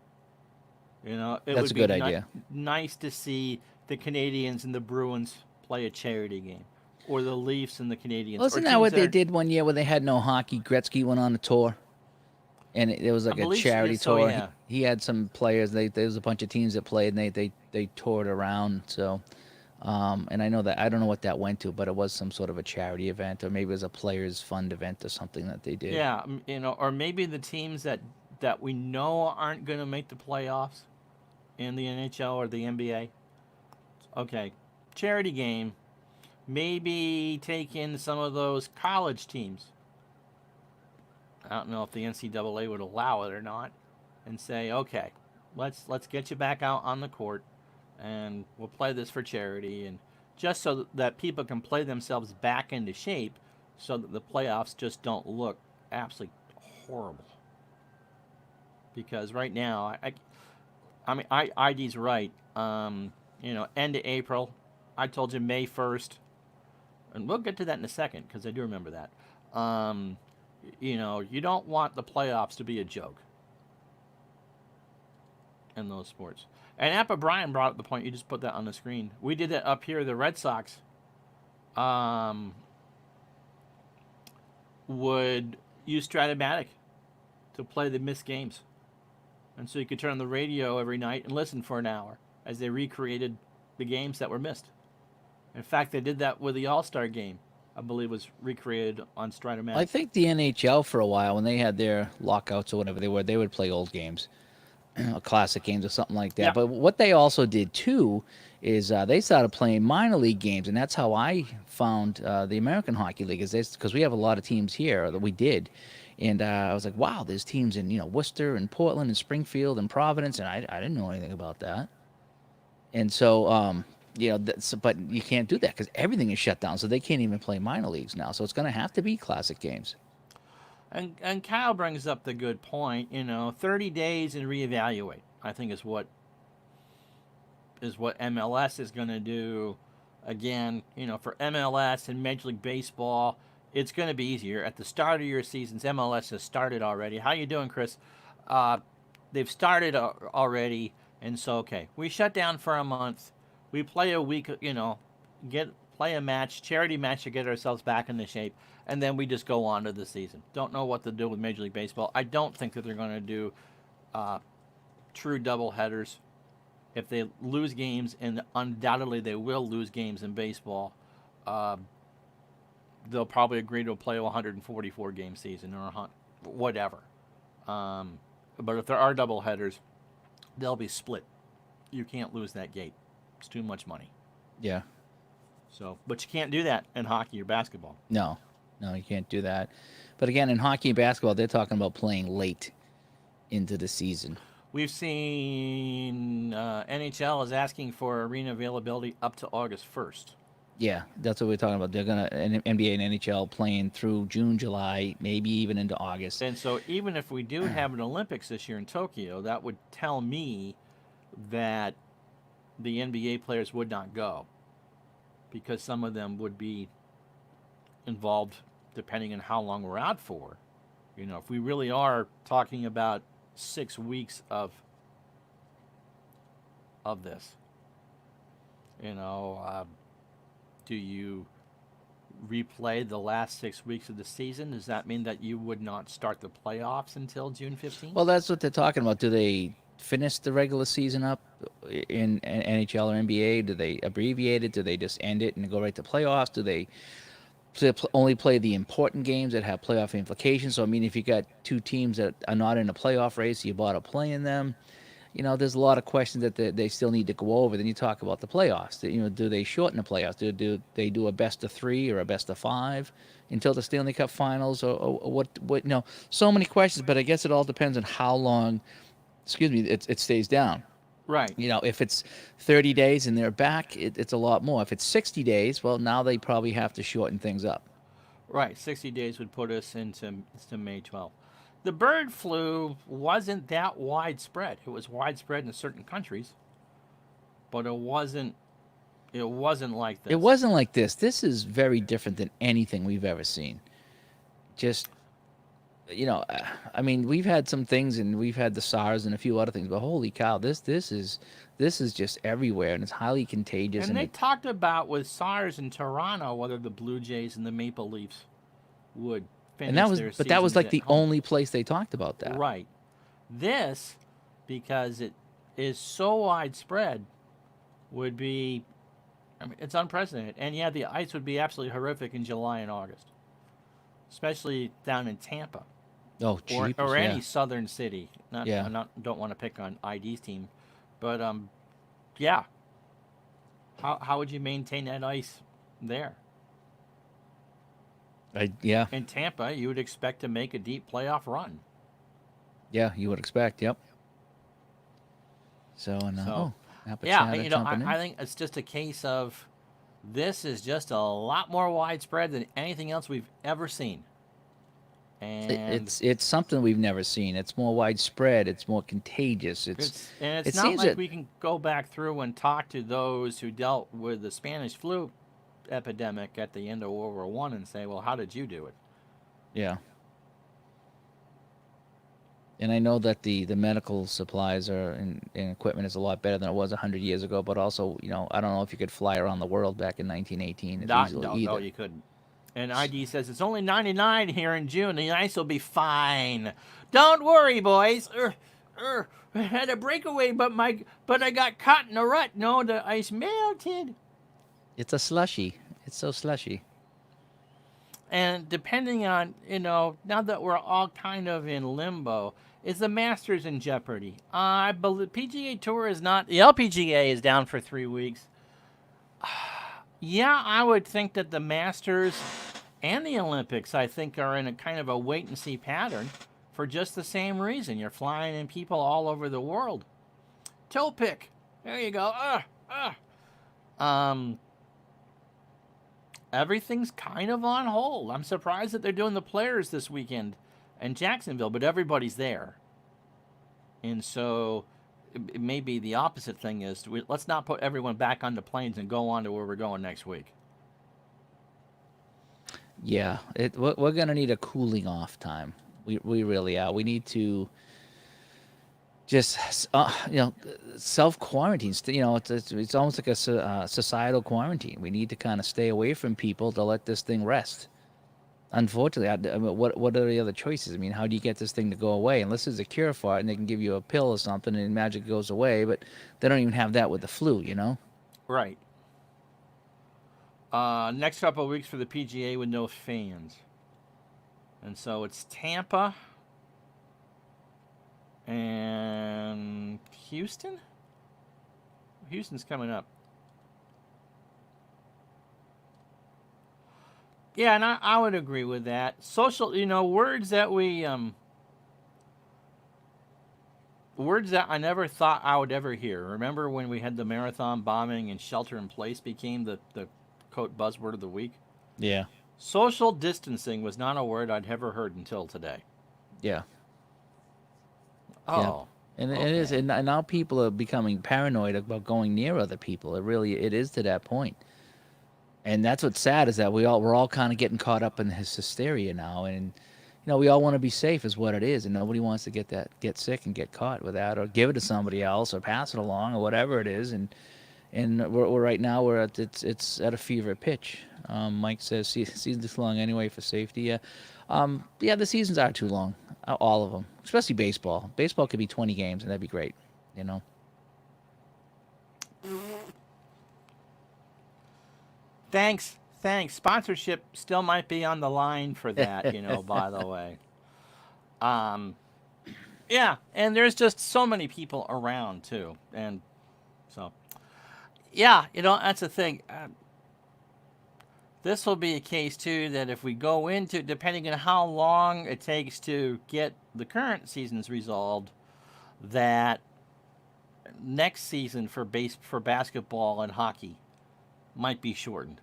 It
that's
would
a
be
good idea.
nice to see the Canadians and the Bruins play a charity game, or the Leafs and the Canadians.
Well,
or
isn't that
teams
what they
are,
did one year when they had no hockey? Gretzky went on a tour, and it was
I
like a
believe
charity
so.
tour.
Yeah,
He had some players. There was a bunch of teams that played, and they toured around. So, and I know that I don't know what that went to, but it was some sort of a charity event, or maybe it was a players fund event or something that they did.
yeah. Or maybe the teams that we know aren't going to make the playoffs in the NHL or the NBA. Okay, charity game. Maybe take in some of those college teams. I don't know if the NCAA would allow it or not, and say, okay, let's get you back out on the court, and we'll play this for charity, and just so that people can play themselves back into shape, so that the playoffs just don't look absolutely horrible. Because right now, ID's right. End of April. I told you May 1st, and we'll get to that in a second because I do remember that. You don't want the playoffs to be a joke in those sports. And Appa Brian brought up the point. You just put that on the screen. We did that up here. The Red Sox would use Stratomatic to play the missed games. And so you could turn on the radio every night and listen for an hour as they recreated the games that were missed. In fact, they did that with the All-Star game. I believe was recreated on Stratomatic.
I think the NHL for a while, when they had their lockouts or whatever they would play old games, classic games or something like that.
Yeah.
But what they also did too is they started playing minor league games, and that's how I found the American Hockey League. Is because we have a lot of teams here that we did, and I was like, wow, there's teams in Worcester and Portland and Springfield and Providence, and I didn't know anything about that. And so but you can't do that because everything is shut down, so they can't even play minor leagues now. So it's going to have to be classic games.
And Kyle brings up the good point. 30 days and reevaluate. I think is what MLS is going to do. Again, for MLS and Major League Baseball, it's going to be easier. At the start of your seasons, MLS has started already. How you doing, Chris? They've started already, and so okay, we shut down for a month. We play a week, play a match, charity match to get ourselves back into shape, and then we just go on to the season. Don't know what to do with Major League Baseball. I don't think that they're going to do true double headers. If they lose games, and undoubtedly they will lose games in baseball, they'll probably agree to play a 144 game season or whatever. But if there are double headers, they'll be split. You can't lose that gate. It's too much money.
Yeah.
So, but you can't do that in hockey or basketball.
No, no, you can't do that. But again, in hockey and basketball, they're talking about playing late into the season.
We've seen NHL is asking for arena availability up to August 1st.
Yeah, that's what we're talking about. They're gonna NBA and NHL playing through June, July, maybe even into August.
And so, even if we do have an Olympics this year in Tokyo, that would tell me that the NBA players would not go because some of them would be involved depending on how long we're out for. You know, if we really are talking about 6 weeks of this, you know, do you replay the last 6 weeks of the season? Does that mean that you would not start the playoffs until June 15th?
Well, that's what they're talking about. Do they finish the regular season up in NHL or NBA? Do they abbreviate it? Do they just end it and go right to playoffs? Do they only play the important games that have playoff implications? So, I mean, if you got two teams that are not in a playoff race, you bought a play in them. You know, there's a lot of questions that they still need to go over. Then you talk about the playoffs. You know, do they shorten the playoffs? Do they do a best of 3 or a best of 5 until the Stanley Cup Finals, or what? You know, so many questions. But I guess it all depends on how long. Excuse me, it stays down.
Right.
You know, if it's 30 days and they're back, it's a lot more. If it's 60 days, well, now they probably have to shorten things up.
Right. 60 days would put us into May 12th. The bird flu wasn't that widespread. It was widespread in certain countries, but it wasn't like this.
It wasn't like this. This is very different than anything we've ever seen. Just, you know, I mean, we've had some things, and we've had the SARS and a few other things, but holy cow, this is just everywhere, and it's highly contagious.
And they talked about with SARS in Toronto whether the Blue Jays and the Maple Leafs would finish
and that was,
their
but that was
seasons
like
at
the
home.
only place they talked about that.
Right. This, because it is so widespread, would be, I mean, it's unprecedented. And yeah, the ice would be absolutely horrific in July and August, especially down in Tampa.
Oh, jeepers,
or
yeah.
any southern city.
Yeah.
Don't want to pick on ID's team, but yeah. How would you maintain that ice there?
Yeah.
In Tampa, you would expect to make a deep playoff run.
Yeah, you would expect. Yep. So,
yeah, you know, I think it's just a case of this is just a lot more widespread than anything else we've ever seen. And
it's something we've never seen. It's more widespread. It's more contagious.
it's not
seems
like
that-
we can go back through and talk to those who dealt with the Spanish flu epidemic at the end of World War One and say, well, how did you do it?
Yeah. And I know that the medical supplies and equipment is a lot better than it was 100 years ago, but also, you know, I don't know if you could fly around the world back in 1918 as easily either.
No, you couldn't. And ID says it's only 99 here in June. The ice will be fine. Don't worry, boys. I had a breakaway, but I got caught in a rut. No, the ice melted.
It's a slushy. It's so slushy.
And depending on, you know, now that we're all kind of in limbo, is the Masters in jeopardy? I believe PGA Tour is not. The LPGA is down for 3 weeks. Yeah, I would think that the Masters and the Olympics, I think, are in a kind of a wait-and-see pattern for just the same reason. You're flying in people all over the world. Toe pick. There you go. Everything's kind of on hold. I'm surprised that they're doing the Players this weekend in Jacksonville, but everybody's there. And so it may be the opposite thing is let's not put everyone back on the planes and go on to where we're going next week.
Yeah, we're going to need a cooling off time. We really are. We need to just, you know, self-quarantine. You know, it's almost like a societal quarantine. We need to kind of stay away from people to let this thing rest. Unfortunately, I mean, what are the other choices? I mean, how do you get this thing to go away? Unless there's a cure for it and they can give you a pill or something and magic goes away, but they don't even have that with the flu, you know?
Right. Next couple of weeks for the PGA with no fans. And so it's Tampa and Houston? Houston's coming up. Yeah, and I would agree with that. Social, words that words that I never thought I would ever hear. Remember when we had the marathon bombing and shelter in place became the quote buzzword of the week?
Yeah.
Social distancing was not a word I'd ever heard until today.
Yeah. Yeah.
Oh,
And it is,
okay.
and now people are becoming paranoid about going near other people. It is to that point. And that's what's sad is that we're all kind of getting caught up in this hysteria now, and we all want to be safe is what it is, and nobody wants to get sick and get caught with that, or give it to somebody else, or pass it along, or whatever it is, and we're right now it's at a fever pitch. Mike says season's too long anyway for safety. Yeah, yeah, the seasons are too long, all of them, especially baseball. Baseball could be 20 games, and that'd be great, you know.
Thanks. Thanks. Sponsorship still might be on the line for that, by the way. Um, yeah, and there's just so many people around, too. And so, yeah, that's the thing. This will be a case, too, that if we go into, depending on how long it takes to get the current seasons resolved, that next season for basketball and hockey might be shortened.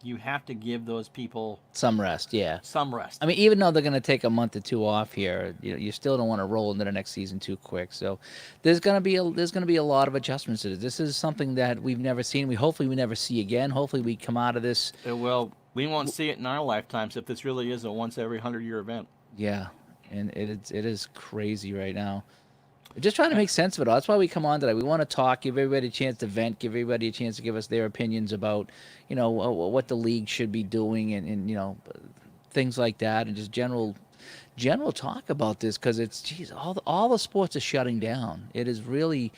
You have to give those people
Some rest, yeah.
some rest.
I mean, even though they're going to take a month or two off here, you still don't want to roll into the next season too quick. So there's going to be a lot of adjustments to this. This is something that we've never seen. We never see again. Hopefully, we come out of this.
Well, we won't see it in our lifetimes if this really is a once every 100-year event.
Yeah, and it is crazy right now. We're just trying to make sense of it all. That's why we come on today. We want to talk, give everybody a chance to vent, give everybody a chance to give us their opinions about, what the league should be doing, and things like that, and just general talk about this, because geez, all the sports are shutting down. It is really,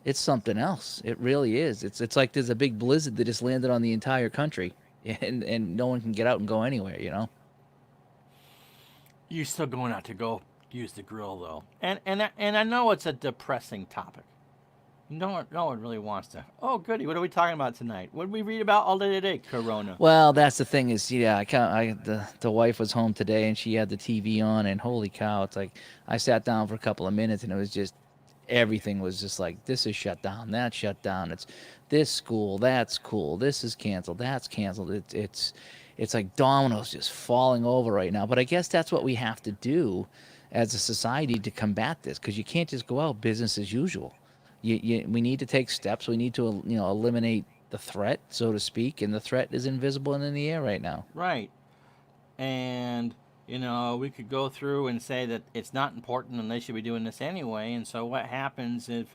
it's something else. It really is. It's like there's a big blizzard that just landed on the entire country, and no one can get out and go anywhere.
You're still going out to go use the grill, though. And I know it's a depressing topic. No one really wants to. Oh, goody. What are we talking about tonight? What did we read about all day today? Corona.
Well, that's the thing is, yeah, the wife was home today and she had the TV on, and holy cow, it's like I sat down for a couple of minutes and it was just everything was just like, this is shut down, that's shut down. It's this school, that's cool, this is canceled, that's canceled. It's like dominoes just falling over right now. But I guess that's what we have to do as a society to combat this, because you can't just go out business as usual. We need to take steps. We need to eliminate the threat, so to speak, and the threat is invisible and in the air right now.
Right. And, we could go through and say that it's not important and they should be doing this anyway. And so what happens if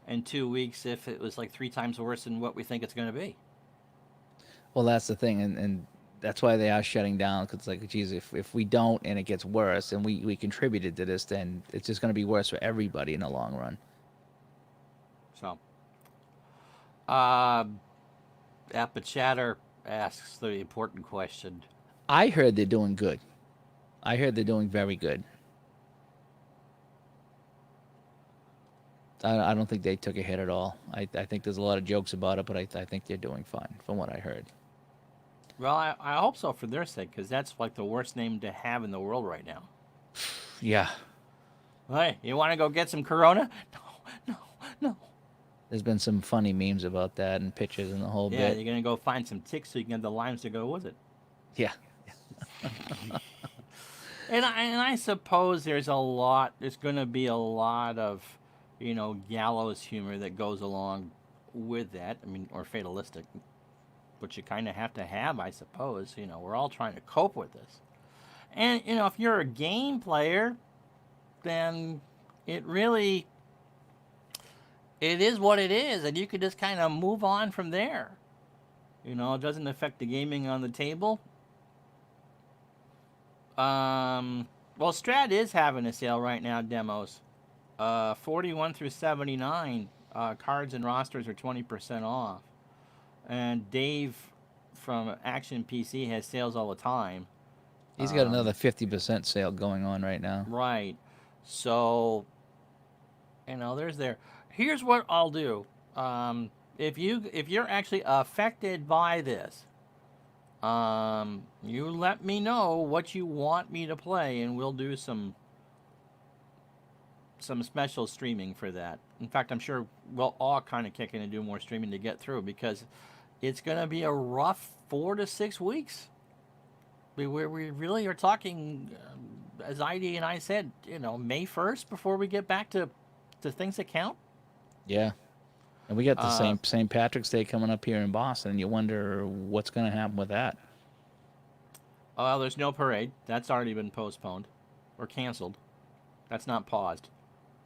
in 2 weeks if it was like 3 times worse than what we think it's going to be?
Well, that's the thing, and that's why they are shutting down, because it's like, geez, if we don't and it gets worse and we contributed to this, then it's just going to be worse for everybody in the long run.
So, Chatter asks the important question.
I heard they're doing good. I heard they're doing very good. I don't think they took a hit at all. I think there's a lot of jokes about it, but I think they're doing fine from what I heard.
Well, I hope so for their sake, because that's like the worst name to have in the world right now.
Yeah.
Hey, you want to go get some Corona? No.
There's been some funny memes about that and pictures and the whole
Yeah,
bit.
you're going to go find some ticks so you can get the limes to go with it.
Yeah.
And I suppose there's going to be a lot of, gallows humor that goes along with that. I mean, or fatalistic, which you kind of have to have, I suppose. We're all trying to cope with this. And, if you're a game player, then it is what it is, and you can just kind of move on from there. It doesn't affect the gaming on the table. Well, Strat is having a sale right now, demos. 41 through 79, cards and rosters are 20% off. And Dave from Action PC has sales all the time.
He's got another 50% sale going on right now.
Right. So, there's there. Here's what I'll do. If you're actually affected by this, you let me know what you want me to play, and we'll do some special streaming for that. In fact, I'm sure we'll all kind of kick in and do more streaming to get through, because it's going to be a rough 4 to 6 weeks. We really are talking, as ID and I said, May 1st before we get back to things that count.
Yeah. And we got the same St. Patrick's Day coming up here in Boston. You wonder what's going to happen with that.
Well, there's no parade. That's already been postponed or canceled. That's not paused.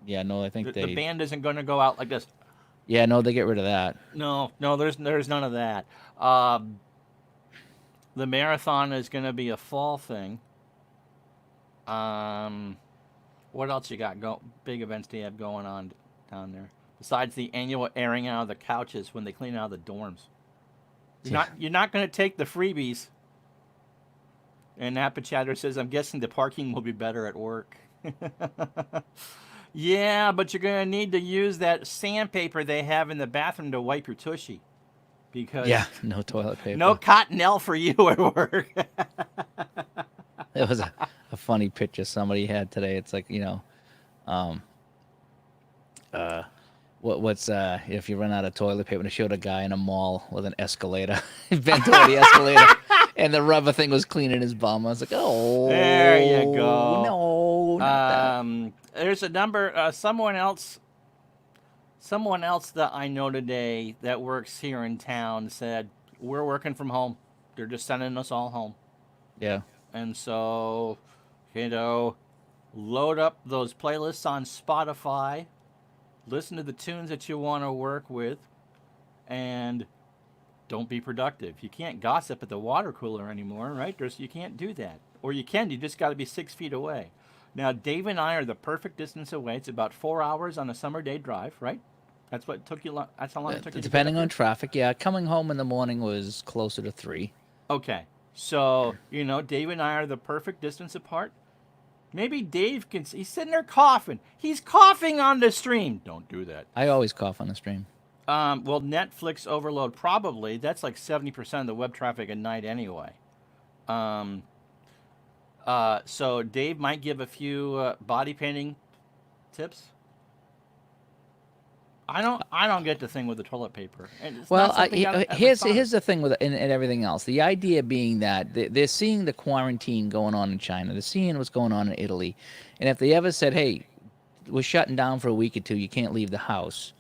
Yeah, no, I think
the band isn't going to go out like this.
Yeah, no, they get rid of that.
No, there's none of that. The marathon is going to be a fall thing. What else you got? Big events do you have going on down there besides the annual airing out of the couches when they clean out the dorms? You're not going to take the freebies. And Napa Chatter says, "I'm guessing the parking will be better at work." Yeah, but you're going to need to use that sandpaper they have in the bathroom to wipe your tushy. Because
no toilet paper.
No Cottonelle for you at work.
It was a funny picture somebody had today. It's like, what's if you run out of toilet paper, and it showed a guy in a mall with an escalator, bent over the escalator, and the rubber thing was cleaning his bum. I was like, oh,
there you go.
No, not that.
There's a number. Someone else that I know today that works here in town said, we're working from home. They're just sending us all home.
Yeah.
And so, load up those playlists on Spotify, listen to the tunes that you want to work with, and don't be productive. You can't gossip at the water cooler anymore, right? You can't do that. Or you can, you just got to be 6 feet away. Now, Dave and I are the perfect distance away. It's about 4 hours on a summer day drive, right? That's what it took you. That's how long it took you.
Depending on traffic, yeah. Coming home in the morning was closer to 3.
Okay, so Dave and I are the perfect distance apart. Maybe Dave can. He's sitting there coughing. He's coughing on the stream. Don't do that.
I always cough on the stream.
Well, Netflix overload probably. That's like 70% of the web traffic at night anyway. So Dave might give a few body painting tips. I don't get the thing with the toilet paper.
Here's the thing with and everything else. The idea being that they're seeing the quarantine going on in China. They're seeing what's going on in Italy, and if they ever said, "Hey, we're shutting down for a week or two. You can't leave the house,"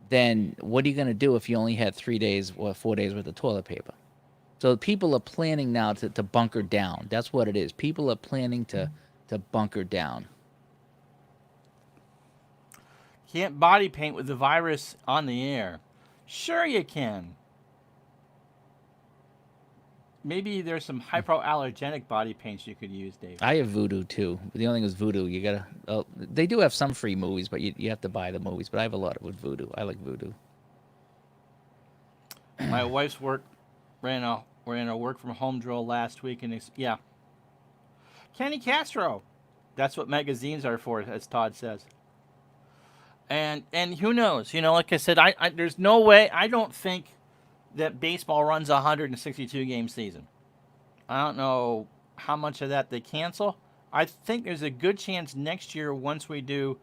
then what are you going to do if you only had 3 days or 4 days worth of toilet paper? So people are planning now to bunker down. That's what it is. People are planning to bunker down.
Can't body paint with the virus on the air. Sure you can. Maybe there's some hypoallergenic body paints you could use, Dave.
I have Voodoo too. But the only thing is Voodoo. You gotta. They do have some free movies, but you have to buy the movies. But I have a lot with Voodoo. I like Voodoo.
My wife's work ran a work from home drill last week, and Kenny Castro. That's what magazines are for, as Todd says. And who knows? Like I said, I there's no way. I don't think that baseball runs a 162 game season. I don't know how much of that they cancel. I think there's a good chance next year, once we do,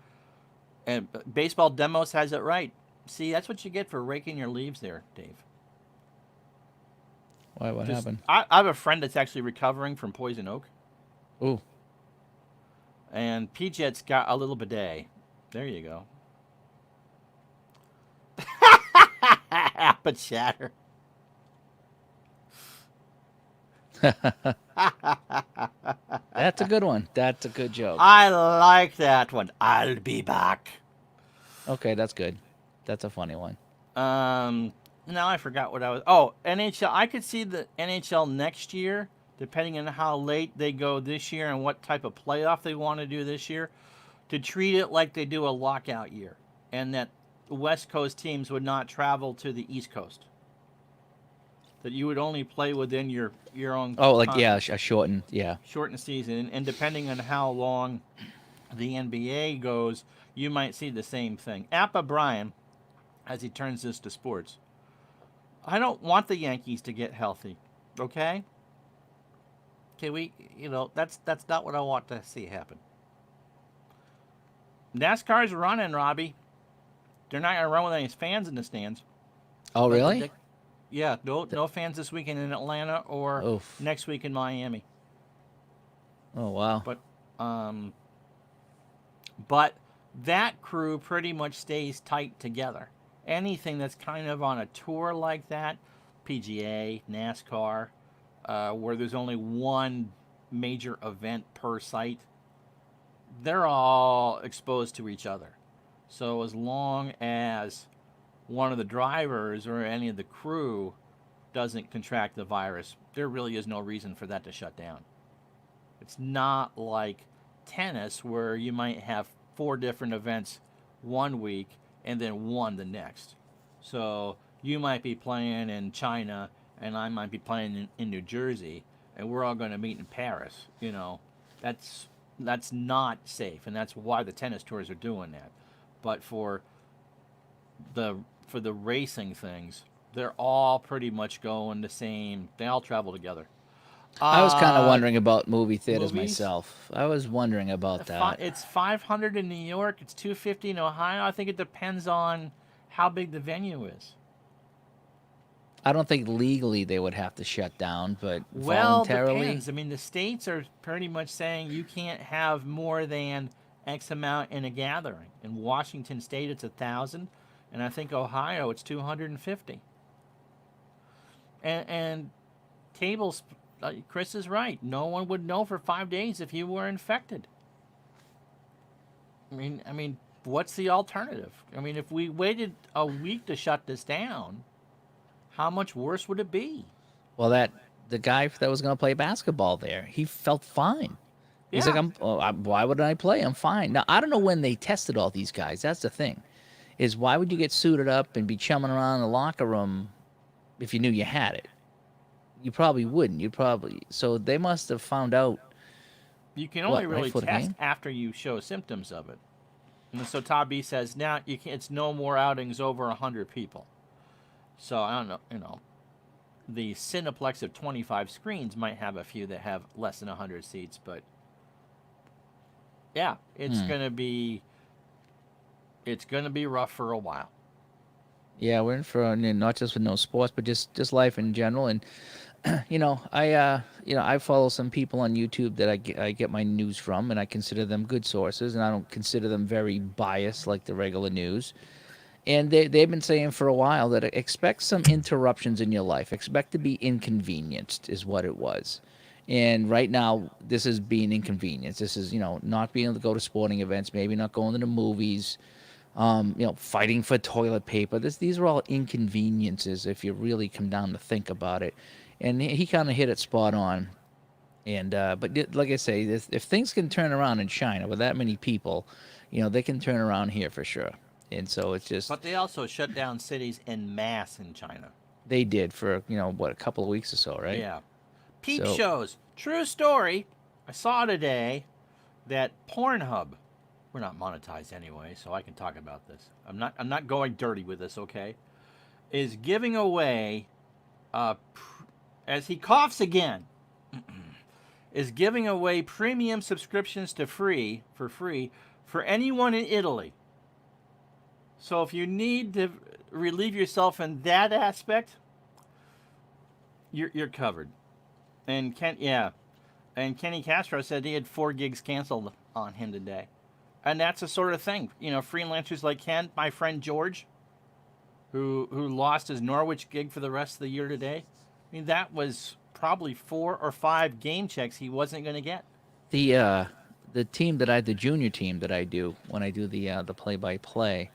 and Baseball Demos has it right. See, that's what you get for raking your leaves there, Dave.
Why? What happened?
I have a friend that's actually recovering from poison oak.
Ooh.
And P-Jet's got a little bidet. There you go. But shatter.
That's a good one. That's a good joke.
I like that one. I'll be back.
Okay, that's good. That's a funny one.
Now I forgot what I was. Oh, NHL. I could see the NHL next year, depending on how late they go this year and what type of playoff they want to do this year, to treat it like they do a lockout year, and that the West Coast teams would not travel to the East Coast. That you would only play within your own.
Oh, like a shortened
season, and depending on how long the NBA goes, you might see the same thing. Appa Brian as he turns this to sports. I don't want the Yankees to get healthy. Okay?
Okay, that's not what I want to see happen.
NASCAR's running, Robbie. They're not going to run with any fans in the stands.
Oh,
But the
really?
Nick,
Yeah, no fans this weekend in Atlanta or
Oof.
next week in Miami.
Oh, wow.
But um, but that crew pretty much stays tight together. Anything that's kind of on a tour like that, PGA, NASCAR, where there's only one major event per site, they're all exposed to each other. So as long as one of the drivers or any of the crew doesn't contract the virus, there really is no reason for that to shut down. It's not like tennis where you might have 4 different events one week and then one the next. So you might be playing in China and I might be playing in New Jersey and we're all going to meet in Paris. That's that's not safe, and that's why the tennis tours are doing that. But the for the racing things, they're all pretty much going the same. They all travel together.
I was kind of
Uh,
wondering about movie theaters
Movies.
myself. I was wondering about that.
It's 500 in New York. It's 250 in Ohio. I think it depends on how big the venue is.
I don't think legally they would have to shut down, but
Well,
voluntarily,
depends. I mean, the states are pretty much saying you can't have more than X amount in a gathering. In Washington State, it's 1,000, and I think Ohio, it's 250. And tables, Chris is right. No one would know for 5 days if you were infected. I mean, what's the alternative? I mean, if we waited a week to shut this down, how much worse would it be?
well, the guy that was going to play basketball there, he felt fine. He's like,
Yeah.
why wouldn't I play? I'm fine. Now, I don't know when they tested all these guys. That's the thing, is why would you get suited up and be chumming around in the locker room if you knew you had it? You probably wouldn't. So they must have found out
You can only
what right
really
before the
test
game.
after you show symptoms of it. And so Todd B says now you can, it's no more outings over 100 people. So I don't know, the Cineplex of 25 screens might have a few that have less than 100 seats, but yeah, it's going to be rough for a while.
Yeah, we're in for not just with no sports, but just life in general. And I follow some people on YouTube that I get my news from, and I consider them good sources, and I don't consider them very biased like the regular news. And they've been saying for a while that expect some interruptions in your life. Expect to be inconvenienced, is what it was. And right now, this is being inconvenienced. This is, not being able to go to sporting events, maybe not going to the movies, fighting for toilet paper. These are all inconveniences if you really come down to think about it. And he kind of hit it spot on. And but like I say, if things can turn around in China with that many people, they can turn around here for sure. And so it's just
But they also shut down cities en masse in China.
they did for what, a couple of weeks or so, right?
Yeah. Peep
So
shows. True story. I saw today that Pornhub, we're not monetized anyway, so I can talk about this. I'm not going dirty with this, okay? Is giving away as he coughs again, is giving away premium subscriptions for free for anyone in Italy. So if you need to relieve yourself in that aspect, you're covered. And Kenny Castro said he had 4 gigs canceled on him today. And that's the sort of thing, freelancers like Ken, my friend George, who lost his Norwich gig for the rest of the year today. I mean, that was probably 4 or 5 game checks he wasn't going to get.
the the junior team that I do when I do the play by play,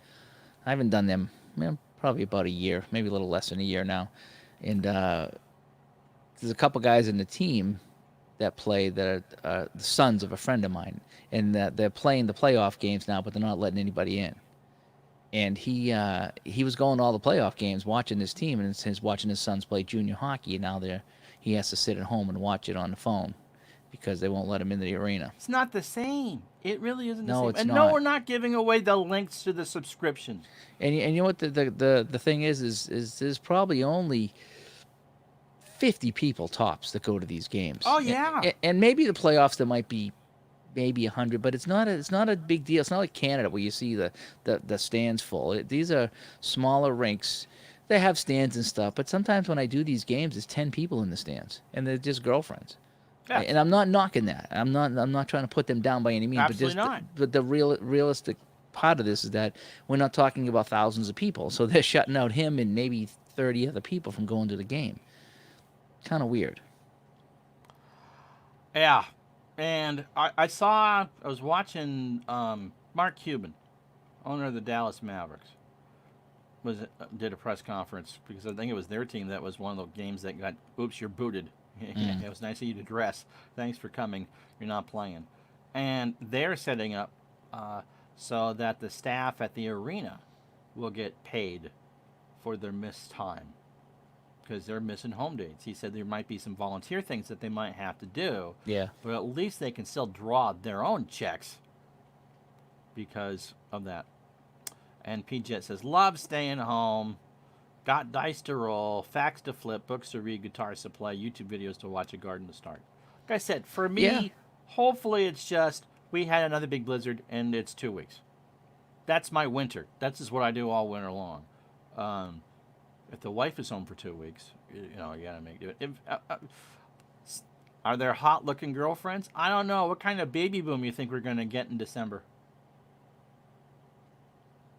I haven't done them probably about a year, maybe a little less than a year now, and there's a couple guys in the team that play that are the sons of a friend of mine, and that they're playing the playoff games now, but they're not letting anybody in. And he was going to all the playoff games, watching this team, and since watching his sons play junior hockey, and now he has to sit at home and watch it on the phone. because they won't let them into the arena.
It's not the same. It really isn't the
No,
same.
it's
And no,
not.
we're not giving away the links to the subscriptions.
And you know what the thing is there's probably only 50 people tops that go to these games.
Oh yeah.
And maybe the playoffs there might be maybe 100, but it's not a big deal. It's not like Canada where you see the stands full. These are smaller rinks. They have stands and stuff, but sometimes when I do these games, there's 10 people in the stands, and they're just girlfriends.
Yeah.
And I'm not knocking that. I'm not trying to put them down by any means.
Absolutely
but
not.
But the realistic part of this is that we're not talking about thousands of people, so they're shutting out him and maybe 30 other people from going to the game. Kind of weird.
Yeah. And I was watching Mark Cuban, owner of the Dallas Mavericks, did a press conference because I think it was their team that was one of the games that got, oops, you're booted. It was nice of you to dress. Thanks for coming. You're not playing. And they're setting up so that the staff at the arena will get paid for their missed time because they're missing home dates. He said there might be some volunteer things that they might have to do,
Yeah.
but at least they can still draw their own checks because of that. And PJet says, love staying home. Got dice to roll, facts to flip, books to read, guitars to play, YouTube videos to watch, a garden to start. Like I said, for me,
Yeah.
hopefully it's just we had another big blizzard and it's 2 weeks. That's my winter. That's just what I do all winter long. If the wife is home for 2 weeks, you gotta make it. Are there hot-looking girlfriends? I don't know. What kind of baby boom you think we're gonna get in December?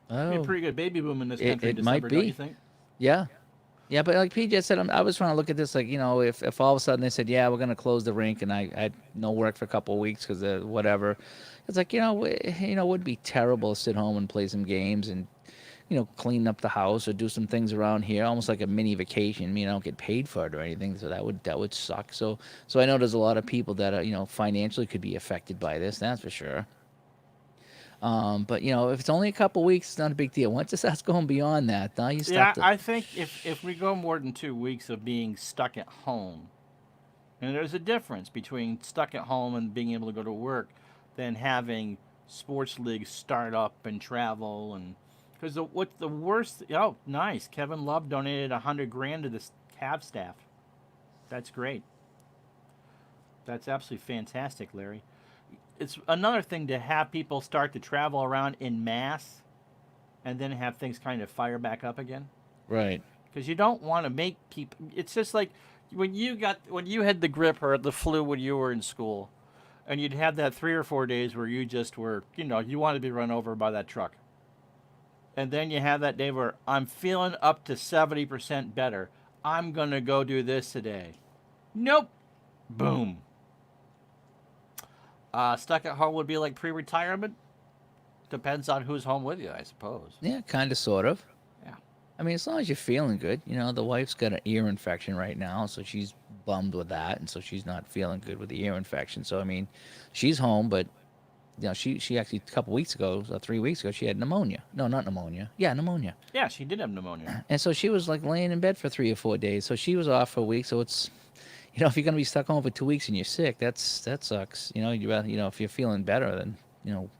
Be a
Oh,
pretty good baby boom in this country in
it might
December, don't
be.
you think?
Yeah. Yeah, but like PJ said, I was trying to look at this like, if all of a sudden they said, yeah, we're going to close the rink and I had no work for a couple of weeks because of whatever. It's like, it would be terrible to sit home and play some games and, clean up the house or do some things around here, almost like a mini vacation. I don't get paid for it or anything, so that would suck. So I know there's a lot of people that are, financially could be affected by this, that's for sure. But if it's only a couple weeks, it's not a big deal. Once it starts going beyond that, now you
Yeah,
start to.
I think if we go more than 2 weeks of being stuck at home, and there's a difference between stuck at home and being able to go to work than having sports leagues start up and travel and because what's the worst? Oh, nice! Kevin Love donated $100,000 to the Cavs staff. That's great. That's absolutely fantastic, Larry. It's another thing to have people start to travel around in mass and then have things kind of fire back up again
Right.
because you don't want to make people. It's just like when you had the grip or the flu when you were in school, and you'd have that 3 or 4 days where you just were, you wanted to be run over by that truck, and then you have that day where I'm feeling up to 70% better. I'm gonna go do this today. Nope. Boom. Stuck at home would be like pre-retirement. Depends on who's home with you, I suppose.
Yeah, kind of, sort of.
Yeah.
I mean, as long as you're feeling good. The wife's got an ear infection right now, so she's bummed with that, and so she's not feeling good with the ear infection. So, I mean, she's home, but, she actually, a couple weeks ago, 3 weeks ago, she had pneumonia. No, not pneumonia. Yeah, pneumonia.
Yeah, she did have pneumonia.
And so she was, like, laying in bed for 3 or 4 days. So she was off for a week, so it's, if you're going to be stuck home for 2 weeks and you're sick, that sucks. You'd rather, if you're feeling better, then,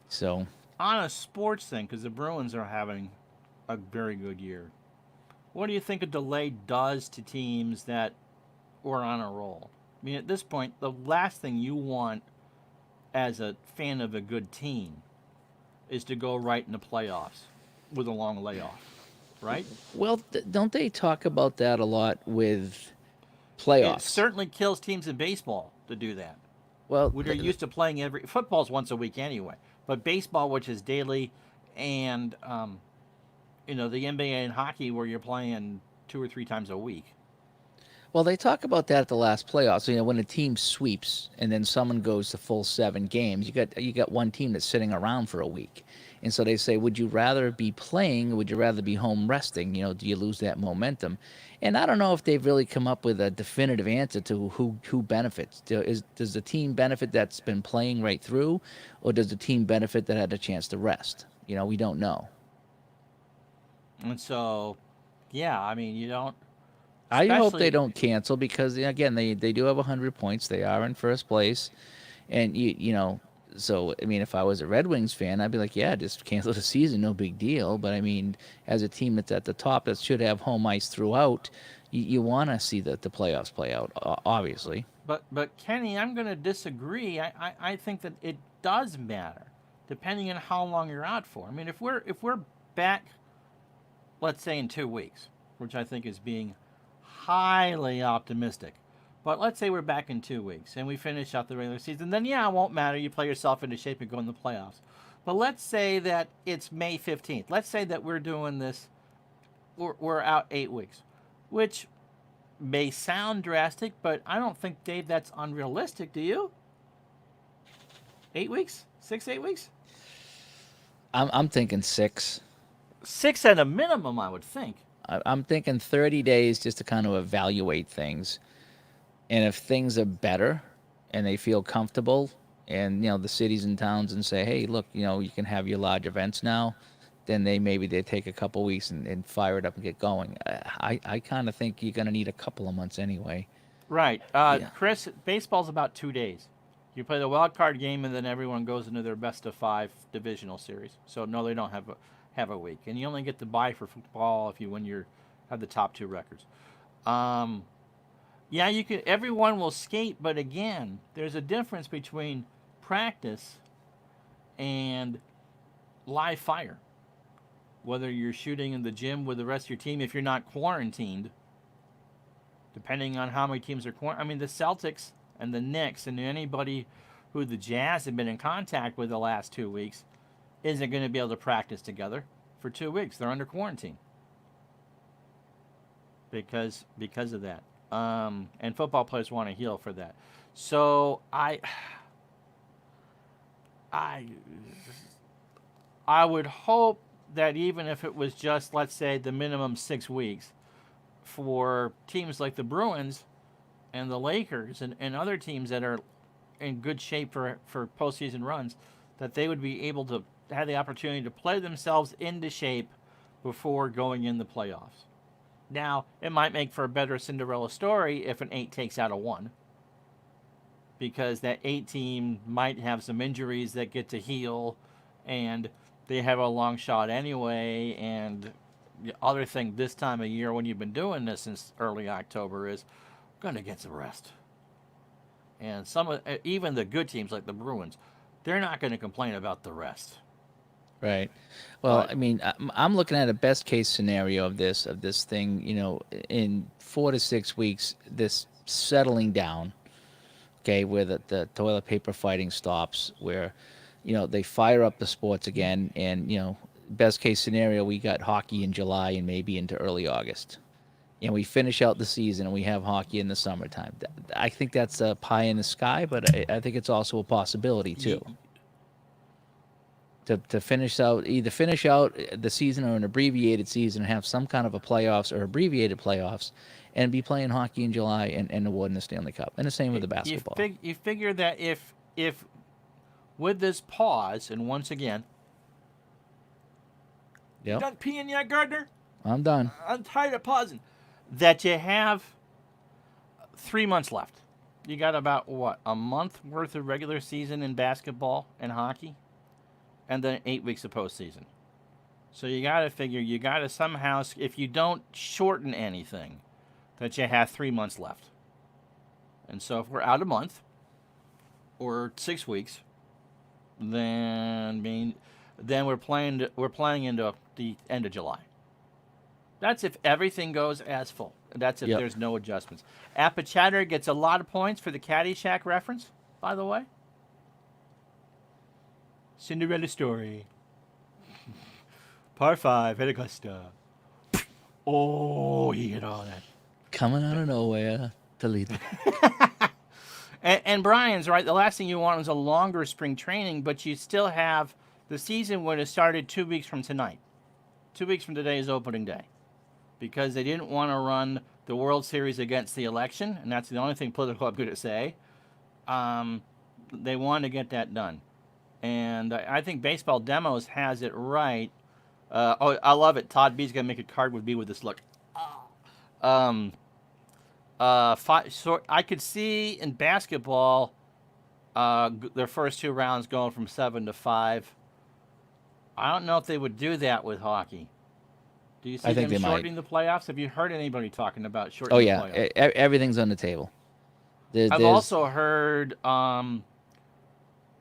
so.
On a sports thing, because the Bruins are having a very good year, what do you think a delay does to teams that were on a roll? I mean, at this point, the last thing you want as a fan of a good team is to go right in the playoffs with a long layoff, right?
Well, don't they talk about that a lot with
It
playoffs?
certainly kills teams in baseball to do that.
Well,
When you're used to playing football's once a week anyway, but baseball, which is daily, and the NBA and hockey where you're playing 2 or 3 times a week.
Well, they talk about that at the last playoffs. When a team sweeps and then someone goes to full 7 games, you got one team that's sitting around for a week, and so they say, would you rather be playing, or would you rather be home resting? Do you lose that momentum? And I don't know if they've really come up with a definitive answer to who benefits. Does the team benefit that's been playing right through, or does the team benefit that had a chance to rest? We don't know.
And so, yeah, I mean, you don't.
I hope they
especially.
don't cancel because again they do have 100 points. They are in first place, and so I mean if I was a Red Wings fan, I'd be like, yeah, just cancel the season, no big deal. But I mean, as a team that's at the top that should have home ice throughout, you want to see the playoffs play out, obviously.
But Kenny, I'm going to disagree. I think that it does matter, depending on how long you're out for. I mean, if we're back, let's say in 2 weeks, which I think is being highly optimistic. But let's say we're back in 2 weeks and we finish out the regular season, then yeah, it won't matter. You play yourself into shape and go in the playoffs. But let's say that it's May 15th. Let's say that we're doing this, we're out 8 weeks, which may sound drastic, but I don't think, Dave, that's unrealistic. Do you? 8 weeks? 6, 8 weeks?
I'm thinking 6.
6 at a minimum, I would think.
I'm thinking 30 days just to kind of evaluate things. And if things are better and they feel comfortable and the cities and towns and say, hey, look, you can have your large events now, then they take a couple weeks and fire it up and get going. I kind of think you're going to need a couple of months anyway.
Right.
Yeah.
Chris, baseball's about 2 days. You play the wild card game, and then everyone goes into their best of 5 divisional series. So no, they don't have a week, and you only get to buy for football if you win have the top 2 records. Yeah, you can. Everyone will skate, but again, there's a difference between practice and live fire. Whether you're shooting in the gym with the rest of your team, if you're not quarantined, depending on how many teams are quarantined. I mean, the Celtics and the Knicks and anybody who the Jazz have been in contact with the last 2 weeks isn't going to be able to practice together for 2 weeks. They're under quarantine because of that. And football players want to heal for that. So I would hope that even if it was just, let's say, the minimum 6 weeks for teams like the Bruins and the Lakers and other teams that are in good shape for postseason runs, that they would be able to have the opportunity to play themselves into shape before going in the playoffs. Now, it might make for a better Cinderella story if an 8 takes out a 1, because that 8 team might have some injuries that get to heal, and they have a long shot anyway. And the other thing this time of year when you've been doing this since early October is going to get some rest. And even the good teams like the Bruins, they're not going to complain about the rest.
Right. Well,
But
I mean, I'm looking at a best case scenario of this thing. In 4 to 6 weeks, this settling down. Okay, where the toilet paper fighting stops, where they fire up the sports again, and best case scenario, we got hockey in July and maybe into early August, and we finish out the season and we have hockey in the summertime. I think that's a pie in the sky, but I think it's also a possibility too. To finish out the season or an abbreviated season and have some kind of a playoffs or abbreviated playoffs and be playing hockey in July and awarding the Stanley Cup. And the same with the basketball.
You figure that if with this pause, and once again, you
Yep.
done peeing yet, Gardner?
I'm done.
I'm tired of pausing. That you have 3 months left. You got about a month worth of regular season in basketball and hockey, and then 8 weeks of postseason. So you got to figure, you got to somehow, if you don't shorten anything, that you have 3 months left. And so if we're out a month or 6 weeks, then we're playing into the end of July. That's if everything goes as full. That's if there's no adjustments. Appichatter gets a lot of points for the Caddyshack reference, by the way. Cinderella story. Par 5 at Augusta. Oh, he hit all that.
Coming out of nowhere to lead.
And Brian's right. The last thing you want is a longer spring training, but you still have the season would have started 2 weeks from tonight. 2 weeks from today is opening day, because they didn't want to run the World Series against the election, and that's the only thing political I'm going to say. They wanted to get that done, and I think Baseball Demos has it right. I love it. Todd B's going to make a card with me with this look. I could see in basketball their first two rounds going from 7 to 5. I don't know if they would do that with hockey. Do you
I
see
think
them
they might.
shortening the playoffs? Have you heard anybody talking about
Oh
shortening the
yeah,
playoffs?
everything's on the table.
I've
There's
also heard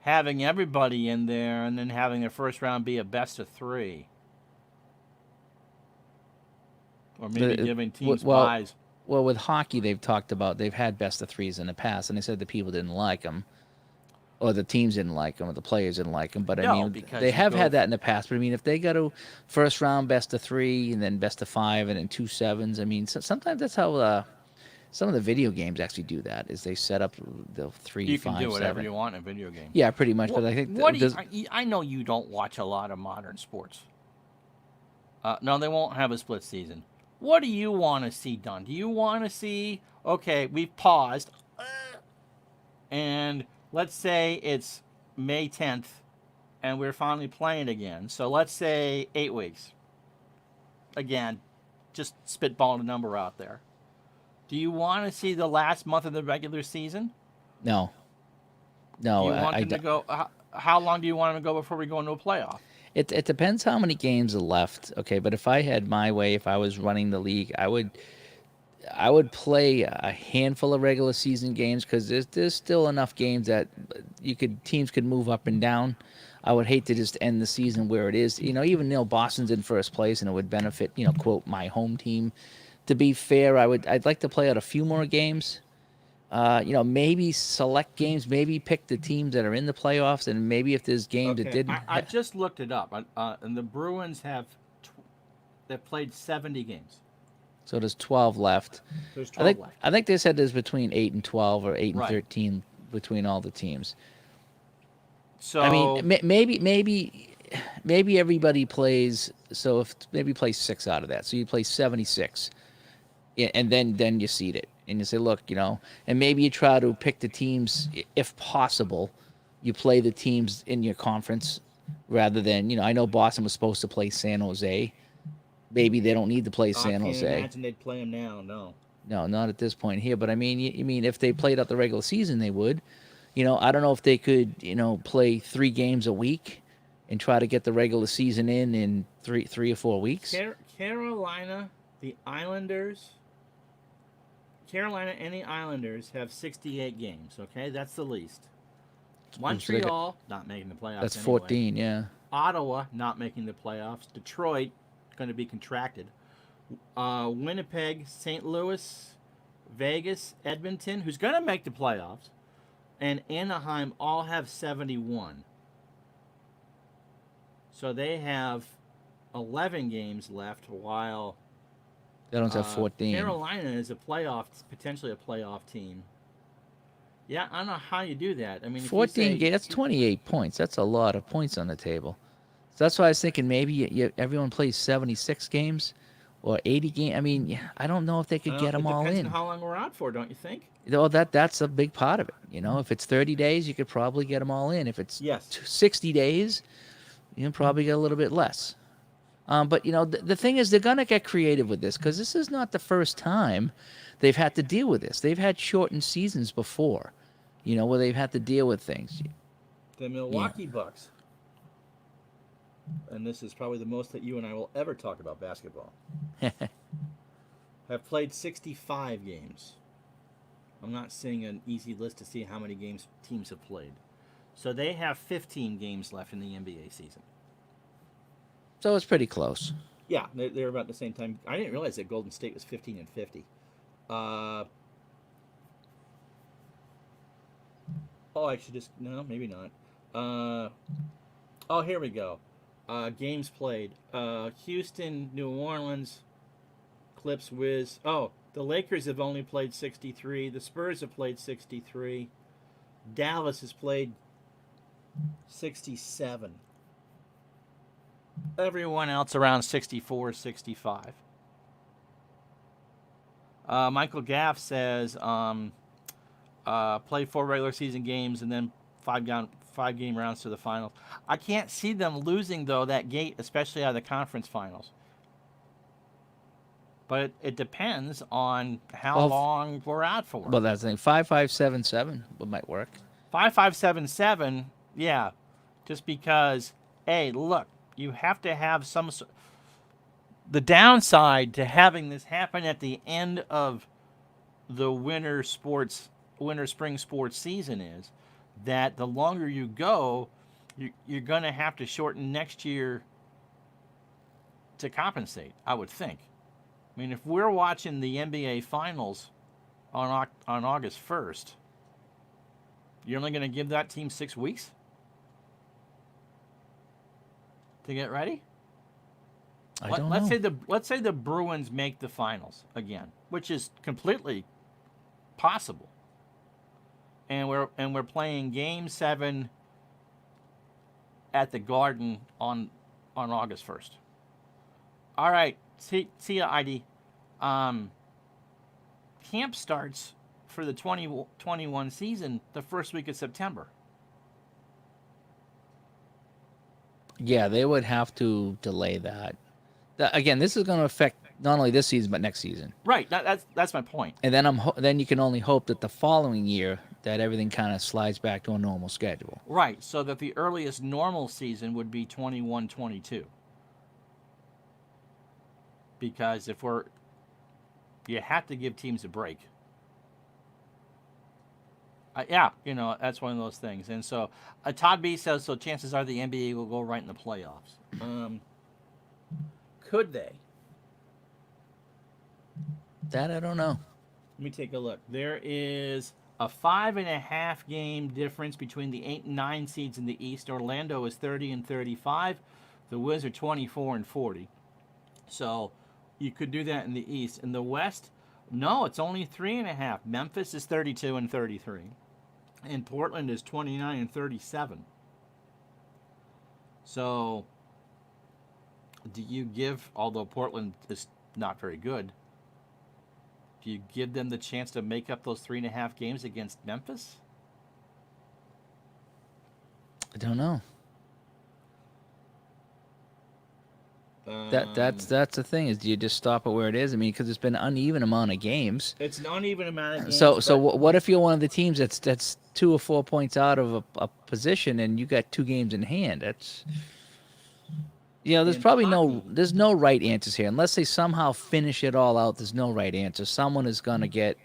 having everybody in there and then having the first round be a best of 3, or maybe
the
giving teams
well,
buys.
well with hockey they've talked about they've had best of threes in the past, and they said the people didn't like them, or the teams didn't like them, or the players didn't like them. But I
No,
mean, they
because you
have
go.
had that in the past. But I mean, if they go to first round best of 3 and then best of 5 and then 2 sevens, I mean, sometimes that's how some of the video games actually do that. Is they set up the three,
You can do
five,
whatever
7.
you want in a video game.
Yeah, pretty much.
What?
But I think
What do you?
does
I know you don't watch a lot of modern sports. No, they won't have a split season. What do you want to see done? Do you want to see? Okay, we've paused, and let's say it's May 10th, and we're finally playing again. So let's say 8 weeks. Again, just spitballing a number out there. Do you want to see the last month of the regular season?
no,
Do
no.
you want
I
them to go? How long do you want them to go before we go into a playoff?
It depends how many games are left. Okay, but if I had my way, if I was running the league, I would play a handful of regular season games because there's still enough games that teams could move up and down. I would hate to just end the season where it is. Even Boston's in first place and it would benefit, quote, my home team. To be fair, I'd like to play out a few more games. Maybe select games, maybe pick the teams that are in the playoffs, and maybe if there's games that
Okay,
didn't.
I just looked it up, and the Bruins they've played 70 games.
So there's 12 left.
There's
I
12
think
left.
I think they said there's between 8 and 12 or 8 and
Right.
13 between all the teams.
So
I mean, maybe everybody plays. So if maybe play 6 out of that, so you play 76, and then you seed it, and you say, look, and maybe you try to pick the teams if possible. You play the teams in your conference rather than I know Boston was supposed to play San Jose. Maybe they don't need to play
I
San
can't
Jose.
imagine they'd play them now. No.
No, not at this point here. But I mean, you mean if they played out the regular season, they would. I don't know if they could, play 3 games a week and try to get the regular season in 3 or 4 weeks.
Carolina, the Islanders. Carolina and the Islanders have 68 games. Okay, that's the least. Montreal not making the playoffs.
That's
anyway.
14, yeah.
Ottawa not making the playoffs. Detroit going to be contracted. Winnipeg, St. Louis, Vegas, Edmonton, who's going to make the playoffs, and Anaheim all have 71. So they have 11 games left, while
They don't have 14.
Carolina is potentially a playoff team. Yeah, I don't know how you do that. I mean, if
14
you say,
games, that's 28 points. That's a lot of points on the table. So that's why I was thinking maybe everyone plays 76 games or 80 games. I mean, I don't know if they could get them all
It depends
in.
on how long we're out for, don't you think?
That's a big part of it. If it's 30 days, you could probably get them all in. If it's
Yes.
60 days, you can probably get a little bit less. But the thing is, they're gonna get creative with this because this is not the first time they've had to deal with this. They've had shortened seasons before, where they've had to deal with things.
The Milwaukee Bucks, and this is probably the most that you and I will ever talk about basketball, have played 65 games. I'm not seeing an easy list to see how many games teams have played. So they have 15 games left in the NBA season.
So it's pretty close.
Yeah, they're about the same time. I didn't realize that Golden State was 15 and 50. No, maybe not. Here we go. Games played. Houston, New Orleans, Clips, Wiz. Oh, the Lakers have only played 63. The Spurs have played 63. Dallas has played 67. Everyone else around 64, 65. Michael Gaff says play 4 regular season games and then 5-game rounds to the finals. I can't see them losing, though, that gate, especially out of the conference finals. but it depends on how
Well,
long we're out for.
Well, that's the thing. 5577 might work.
5577, yeah, just because, hey, look, you have to have the downside to having this happen at the end of the winter spring sports season is that the longer you go, you're going to have to shorten next year to compensate, I would think. I mean, if we're watching the NBA finals on August 1st, you're only going to give that team 6 weeks to get ready?
I don't know.
Let's say the Bruins make the finals again, which is completely possible. And we're playing Game 7 at the Garden on August 1st. All right, see ya, ID. Camp starts for the 2021 season the first week of September.
Yeah, they would have to delay that. Again, this is going to affect not only this season but next season.
Right, that's my point.
And then then you can only hope that the following year that everything kind of slides back to a normal schedule.
Right, so that the earliest normal season would be 21-22. Because you have to give teams a break. Yeah, that's one of those things. And so Todd B says, so chances are the NBA will go right in the playoffs. Could they?
That I don't know.
Let me take a look. There is a 5.5 game difference between the 8 and 9 seeds in the East. Orlando is 30 and 35. The Wiz are 24 and 40. So you could do that in the East. In the West, no, it's only 3.5. Memphis is 32 and 33. And Portland is 29 and 37. So do you give, although Portland is not very good, do you give them the chance to make up those 3.5 games against Memphis?
I don't know. That's the thing is, do you just stop it where it is? I mean, because it's been an uneven amount of games.
It's an uneven amount of games.
So what if you're one of the teams that's 2 or 4 points out of a position and you got 2 games in hand? That's there's probably there's no right answers here unless they somehow finish it all out. There's no right answer. Someone is going to get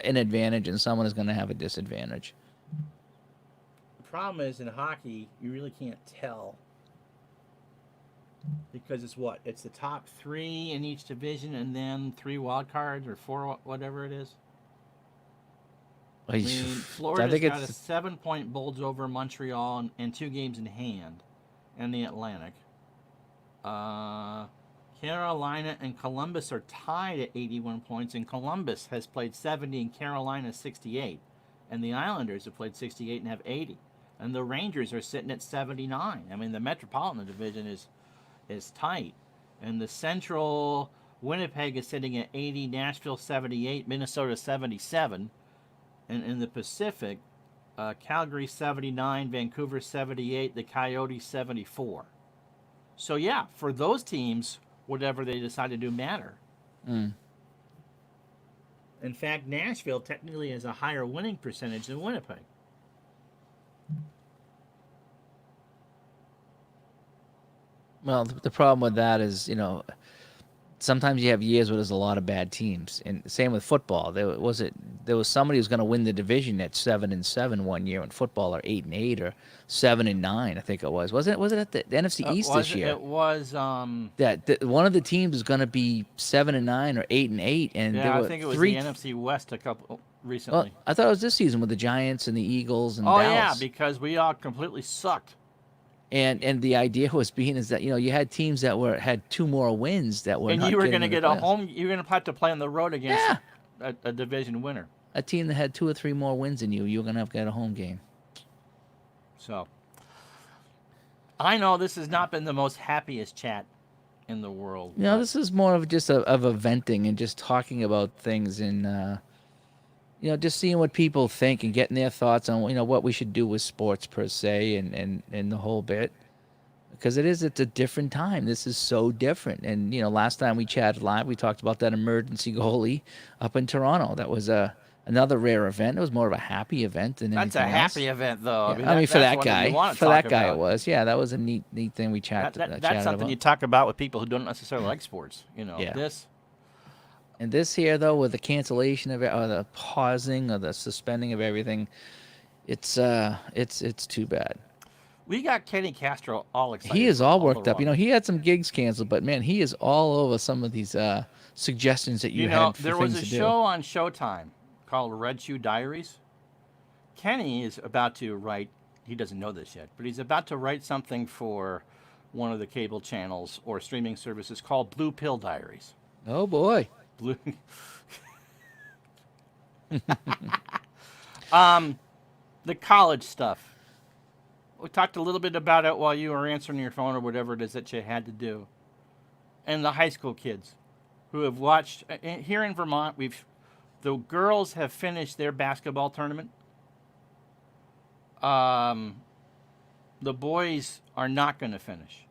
an advantage and someone is going to have a disadvantage.
The problem is in hockey, you really can't tell. Because it's the top 3 in each division and then 3 wild cards or 4, whatever it is. I mean, Florida's got a 7-point bulge over Montreal and 2 games in hand in the Atlantic. Carolina and Columbus are tied at 81 points, and Columbus has played 70 and Carolina 68. And the Islanders have played 68 and have 80. And the Rangers are sitting at 79. I mean, the Metropolitan Division is tight. And the Central, Winnipeg is sitting at 80, Nashville 78, Minnesota 77. And in the Pacific, Calgary 79, Vancouver 78, the Coyotes 74. So yeah, for those teams, whatever they decide to do matter. In fact, Nashville technically has a higher winning percentage than Winnipeg.
Well, the problem with that is, sometimes you have years where there's a lot of bad teams, and same with football. There was somebody who's going to win the division at 7-7 one year in football, or 8-8, or 7-9. I think it was. Was it at the NFC East this year?
It was.
That one of the teams is going to be 7-9 or 8-8, and
yeah, I think it was the NFC West a couple recently.
Well, I thought it was this season with the Giants and the Eagles and
Dallas.
Yeah,
because we all completely sucked.
And the idea was that you had teams that had 2 more wins that were,
and you were going to get a home. You're going to have to play on the road against a division winner.
A team that had 2 or 3 more wins than you were going to have to get a home game.
So I know this has not been the most happiest chat in the world.
This is more of just of a venting and just talking about things and just seeing what people think and getting their thoughts on what we should do with sports per se and the whole bit. because it's a different time. This is so different. And last time we chatted live, we talked about that emergency goalie up in Toronto. That was another rare event. It was more of a happy event than
That's a
anything else.
happy event, though. I
Yeah,
mean,
I mean for
that's
that
one that you
guy,
want to talk
it
about.
was. Yeah, that was a neat thing we
That's
chatted
something
about.
you talk about with people who don't necessarily like sports.
Yeah.
This.
And this here though, with the cancellation of it, or the pausing, or the suspending of everything, it's too bad.
We got Kenny Castro all excited.
He is
for
all
the
worked up.
wrong-
He had some gigs canceled, but man, he is all over some of these suggestions that you had for
there
things
was a
to
show on Showtime called Red Shoe Diaries. Kenny is about to write. He doesn't know this yet, but he's about to write something for one of the cable channels or streaming services called Blue Pill Diaries.
do. Oh boy.
Blue. The college stuff. We talked a little bit about it while you were answering your phone or whatever it is that you had to do. And the high school kids who have watched here in Vermont, the girls have finished their basketball tournament. The boys are not going to finish.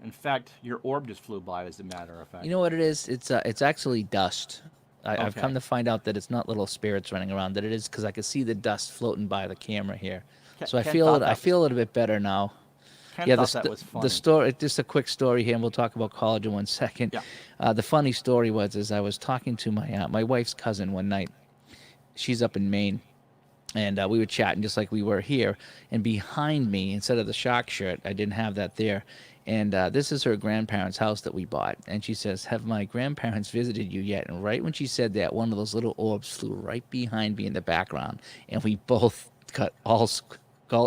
In fact, your orb just flew by, as a matter of fact.
You know what it is? It's actually dust. I've
Okay.
come to find out that it's not little spirits running around. That it is because I can see the dust floating by the camera here. So I
Ken
feel
thought
it.
that
I
was-
feel it a bit better now.
Ken
Yeah,
thought that was funny.
the story. Just a quick story here, and we'll talk about college in 1 second.
Yeah.
The funny story was I was talking to my wife's cousin one night. She's up in Maine, and we were chatting just like we were here. And behind me, instead of the shark shirt, I didn't have that there. And this is her grandparents' house that we bought. And she says, "Have my grandparents visited you yet?" And right when she said that, one of those little orbs flew right behind me in the background, and we both got all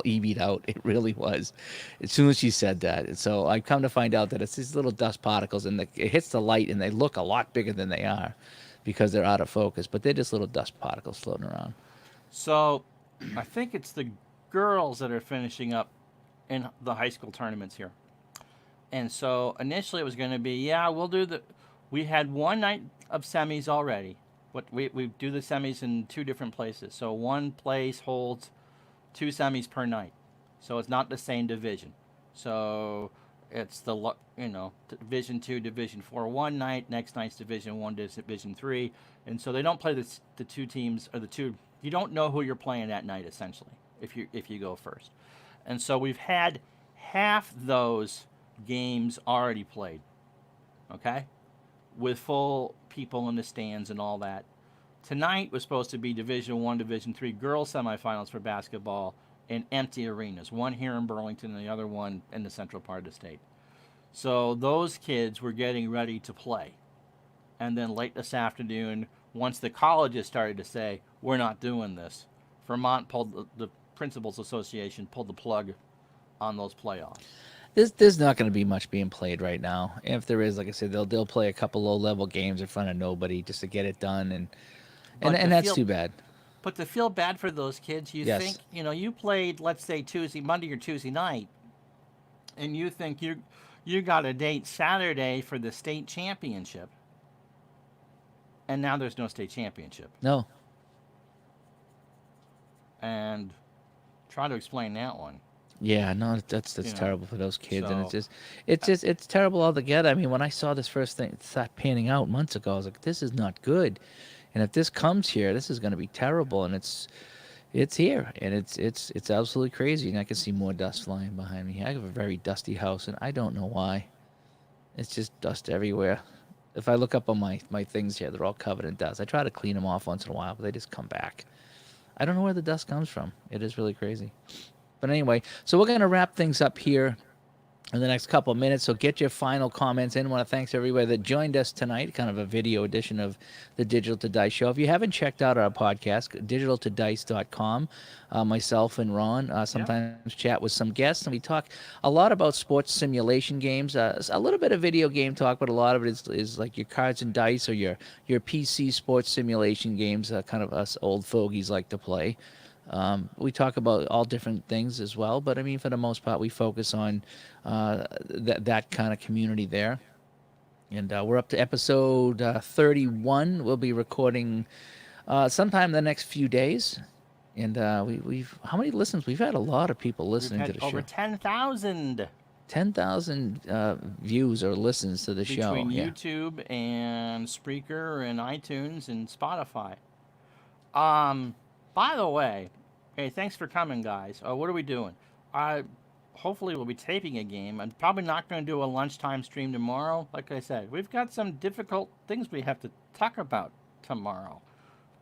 EV'd out. It really was, as soon as she said that. And so I come to find out that it's these little dust particles, and it hits the light, and they look a lot bigger than they are, because they're out of focus. But they're just little dust particles floating around.
So, I think it's the girls that are finishing up in the high school tournaments here. And so initially it was going to be, we'll do we had one night of semis already. We do the semis in two different places. So one place holds two semis per night. So it's not the same division. So it's Division 2, Division 4 one night, next night's Division 1, Division 3. And so they don't play the two teams, or the two, you don't know who you're playing that night essentially if you go first. And so we've had half those games already played, okay, with full people in the stands and all that. Tonight was supposed to be Division 1, Division 3 girls semifinals for basketball in empty arenas, one here in Burlington and the other one in the central part of the state. So those kids were getting ready to play. And then late this afternoon, once the colleges started to say, we're not doing this, Vermont the Principals Association pulled the plug on those playoffs.
There's not going to be much being played right now. If there is, like I said, they'll play a couple low-level games in front of nobody just to get it done, and that's too bad.
But to feel bad for those kids, you
Yes.
think, you played, let's say Monday or Tuesday night, and you think you got a date Saturday for the state championship, and now there's no state championship.
No.
And try to explain that one.
Yeah, no, that's
You know,
terrible for those kids, and
so-
it's terrible altogether. I mean, when I saw this first thing start panning out months ago, I was like, this is not good, and if this comes here, this is going to be terrible, and it's here, and it's absolutely crazy, and I can see more dust flying behind me. I have a very dusty house, and I don't know why. It's just dust everywhere. If I look up on my things here, they're all covered in dust. I try to clean them off once in a while, but they just come back. I don't know where the dust comes from. It is really crazy. But anyway, so we're going to wrap things up here in the next couple of minutes. So get your final comments in. I want to thank everybody that joined us tonight, kind of a video edition of the Digital to Dice show. If you haven't checked out our podcast, digitaltodice.com, myself and Ron sometimes chat with some guests, and we talk a lot about sports simulation games, a little bit of video game talk, but a lot of it is like your cards and dice or your PC sports simulation games, kind of us old fogies like to play. We talk about all different things as well, but I mean, for the most part, we focus on that kind of community there. And we're up to episode 31. We'll be recording sometime in the next few days. And we've how many listens? We've had a lot of people listening
We've
to
had
the
over
show.
10,000.
10,000 views or listens to the show.
Between
Yeah.
YouTube and Spreaker and iTunes and Spotify. By the way, hey, thanks for coming, guys. What are we doing? Hopefully we'll be taping a game. I'm probably not going to do a lunchtime stream tomorrow. Like I said, we've got some difficult things we have to talk about tomorrow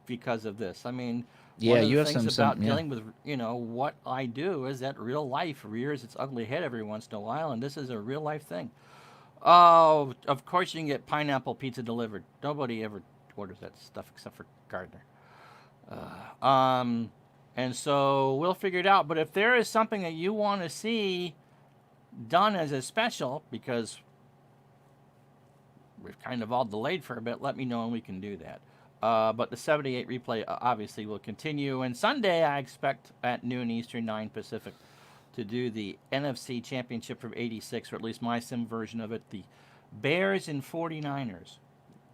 because of this. I mean,
Yeah,
one of
you
the
have
things
some
about
yeah.
dealing with, what I do is that real life rears its ugly head every once in a while, and this is a real life thing. Oh, of course you can get pineapple pizza delivered. Nobody ever orders that stuff except for Gardner. And so we'll figure it out. But if there is something that you want to see done as a special, because we've kind of all delayed for a bit, let me know and we can do that. But the 78 replay obviously will continue. And Sunday, I expect at noon Eastern, 9 Pacific, to do the NFC Championship from '86, or at least my sim version of it, the Bears and 49ers.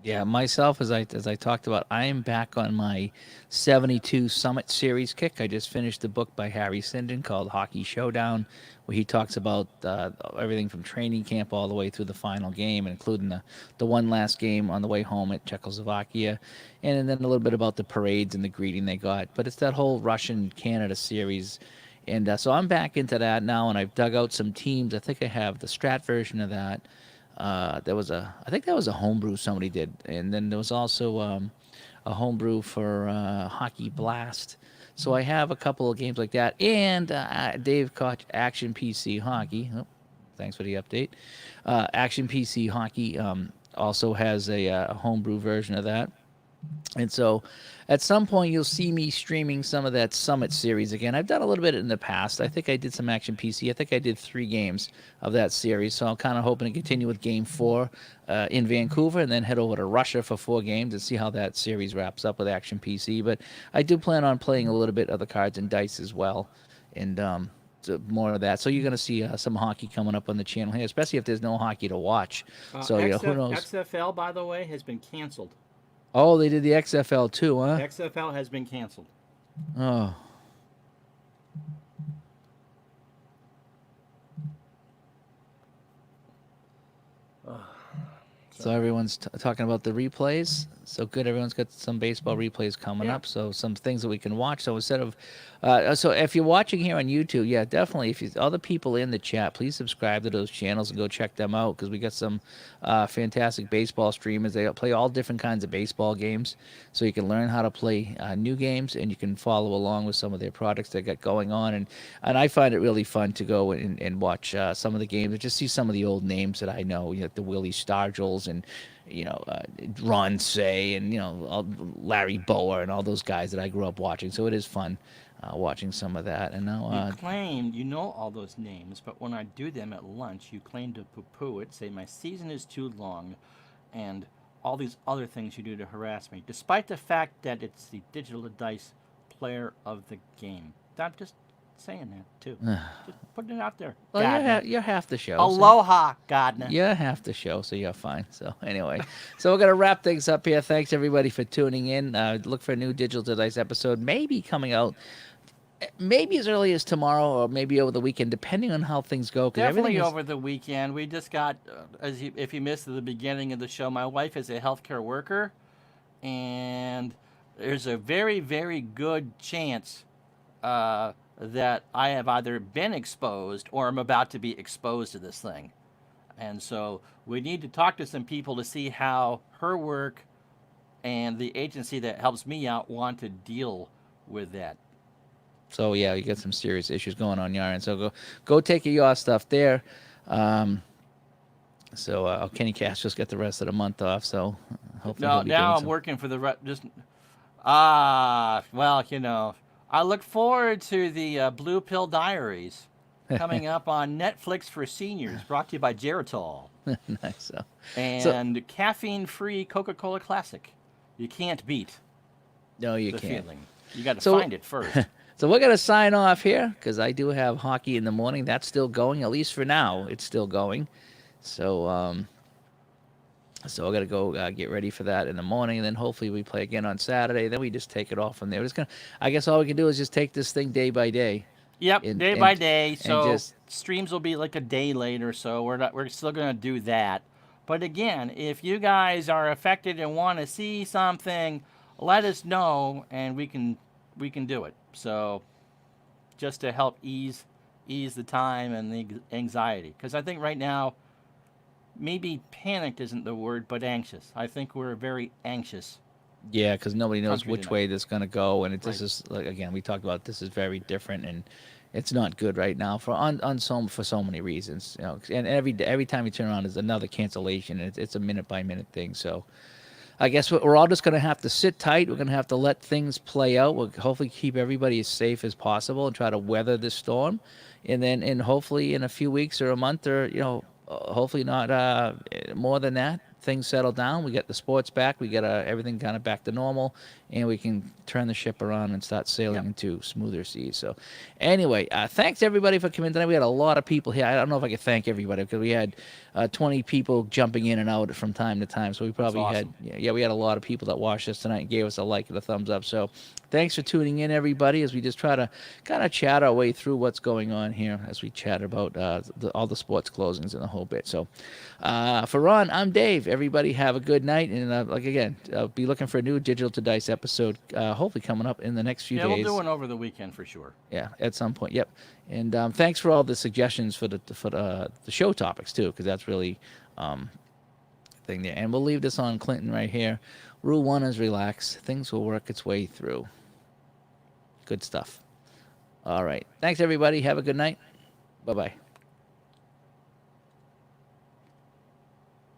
Yeah, myself, as I talked about, I am back on my 72 Summit Series kick. I just finished the book by Harry Sinden called Hockey Showdown, where he talks about everything from training camp all the way through the final game, including the one last game on the way home at Czechoslovakia, and then a little bit about the parades and the greeting they got. But it's that whole Russian-Canada series. And so I'm back into that now, and I've dug out some teams. I think I have the Strat version of that. I think that was a homebrew somebody did, and then there was also a homebrew for Hockey Blast. So I have a couple of games like that, and Dave caught Action PC Hockey. Oh, thanks for the update. Action PC Hockey also has a homebrew version of that. And so at some point you'll see me streaming some of that Summit series again. I've done a little bit in the past. I think I did some Action PC. I think I did 3 games of that series. So I'm kind of hoping to continue with Game 4 in Vancouver and then head over to Russia for 4 games and see how that series wraps up with Action PC. But I do plan on playing a little bit of the cards and dice as well. And so more of that. So you're going to see some hockey coming up on the channel here, especially if there's no hockey to watch. So who knows?
XFL, by the way, has been canceled.
Oh, they did the XFL too, huh?
XFL has been canceled.
Oh. So everyone's talking about the replays. So good, everyone's got some baseball replays coming up. So some things that we can watch. So instead of, so if you're watching here on YouTube, yeah, definitely. If you, all the people in the chat, please subscribe to those channels and go check them out because we got some fantastic baseball streamers. They play all different kinds of baseball games, so you can learn how to play new games and you can follow along with some of their products they got going on. And I find it really fun to go and watch some of the games and just see some of the old names that I know, you know, the Willie Stargels and Ron Say and Larry Bower and all those guys that I grew up watching. So it is fun watching some of that. And now
you claim you know all those names, but when I do them at lunch, you claim to poo-poo it, say my season is too long, and all these other things you do to harass me, despite the fact that it's the Digital Dice player of the game. I'm just saying that too. Just putting it out there.
Well, you're half the show.
Aloha, Gardner.
You're half the show, so you're fine. So anyway, so we're going to wrap things up here. Thanks, everybody, for tuning in. Look for a new Digital Dice episode, maybe coming out maybe as early as tomorrow or maybe over the weekend, depending on how things go.
Definitely over the weekend. We just got, if you missed the beginning of the show, my wife is a healthcare worker, and there's a very, very good chance that I have either been exposed or am about to be exposed to this thing. And so we need to talk to some people to see how her work and the agency that helps me out want to deal with that.
So yeah, you got some serious issues going on, Yaron. So go take your stuff there. Kenny Cash just got the rest of the month off. So hopefully
no, now I'm working for the I look forward to the Blue Pill Diaries coming up on Netflix for seniors, brought to you by Geritol.
Nice.
And caffeine-free Coca-Cola Classic. You can't beat.
No, you
the
can't.
Feeling. You got to find it first.
So we're going to sign off here because I do have hockey in the morning. That's still going, at least for now. It's still going. So we're going to go get ready for that in the morning, and then hopefully we play again on Saturday. Then we just take it off from there. I guess all we can do is just take this thing day by day.
Yep,
and
day by
and
day.
and
So
just
streams will be like a day later. So we're still gonna do that. But again, if you guys are affected and want to see something, let us know, and we can do it. So just to help ease the time and the anxiety, because I think right now maybe panicked isn't the word, but anxious. I think we're a very anxious
yeah, because nobody knows
country
which
tonight.
way this is going to go, and this
Right.
is like again we talked about this is very different, and it's not good right now for so many reasons. And every time you turn around, there's another cancellation. And it's a minute by minute thing. So I guess we're all just going to have to sit tight. We're going to have to let things play out. We'll hopefully keep everybody as safe as possible and try to weather this storm. And hopefully in a few weeks or a month or, hopefully not more than that, things settle down. We get the sports back. We get everything kind of back to normal. And we can turn the ship around and start sailing
Yep.
into smoother seas. So, anyway, thanks everybody for coming tonight. We had a lot of people here. I don't know if I could thank everybody because we had 20 people jumping in and out from time to time. So we
That's
probably had,
awesome.
yeah, we had a lot of people that watched us tonight and gave us a like and a thumbs up. So thanks for tuning in, everybody, as we just try to kind of chat our way through what's going on here as we chat about all the sports closings and the whole bit. So for Ron, I'm Dave. Everybody have a good night. And like again, be looking for a new Digital to Dice episode, hopefully coming up in the next few
Yeah, we'll do
days.
one over the weekend for sure.
Yeah, at some point. Yep. And thanks for all the suggestions for the show topics too, because that's really thing there. And we'll leave this on Clinton right here. Rule one is relax. Things will work its way through. Good stuff. All right. Thanks everybody. Have a good night. Bye bye.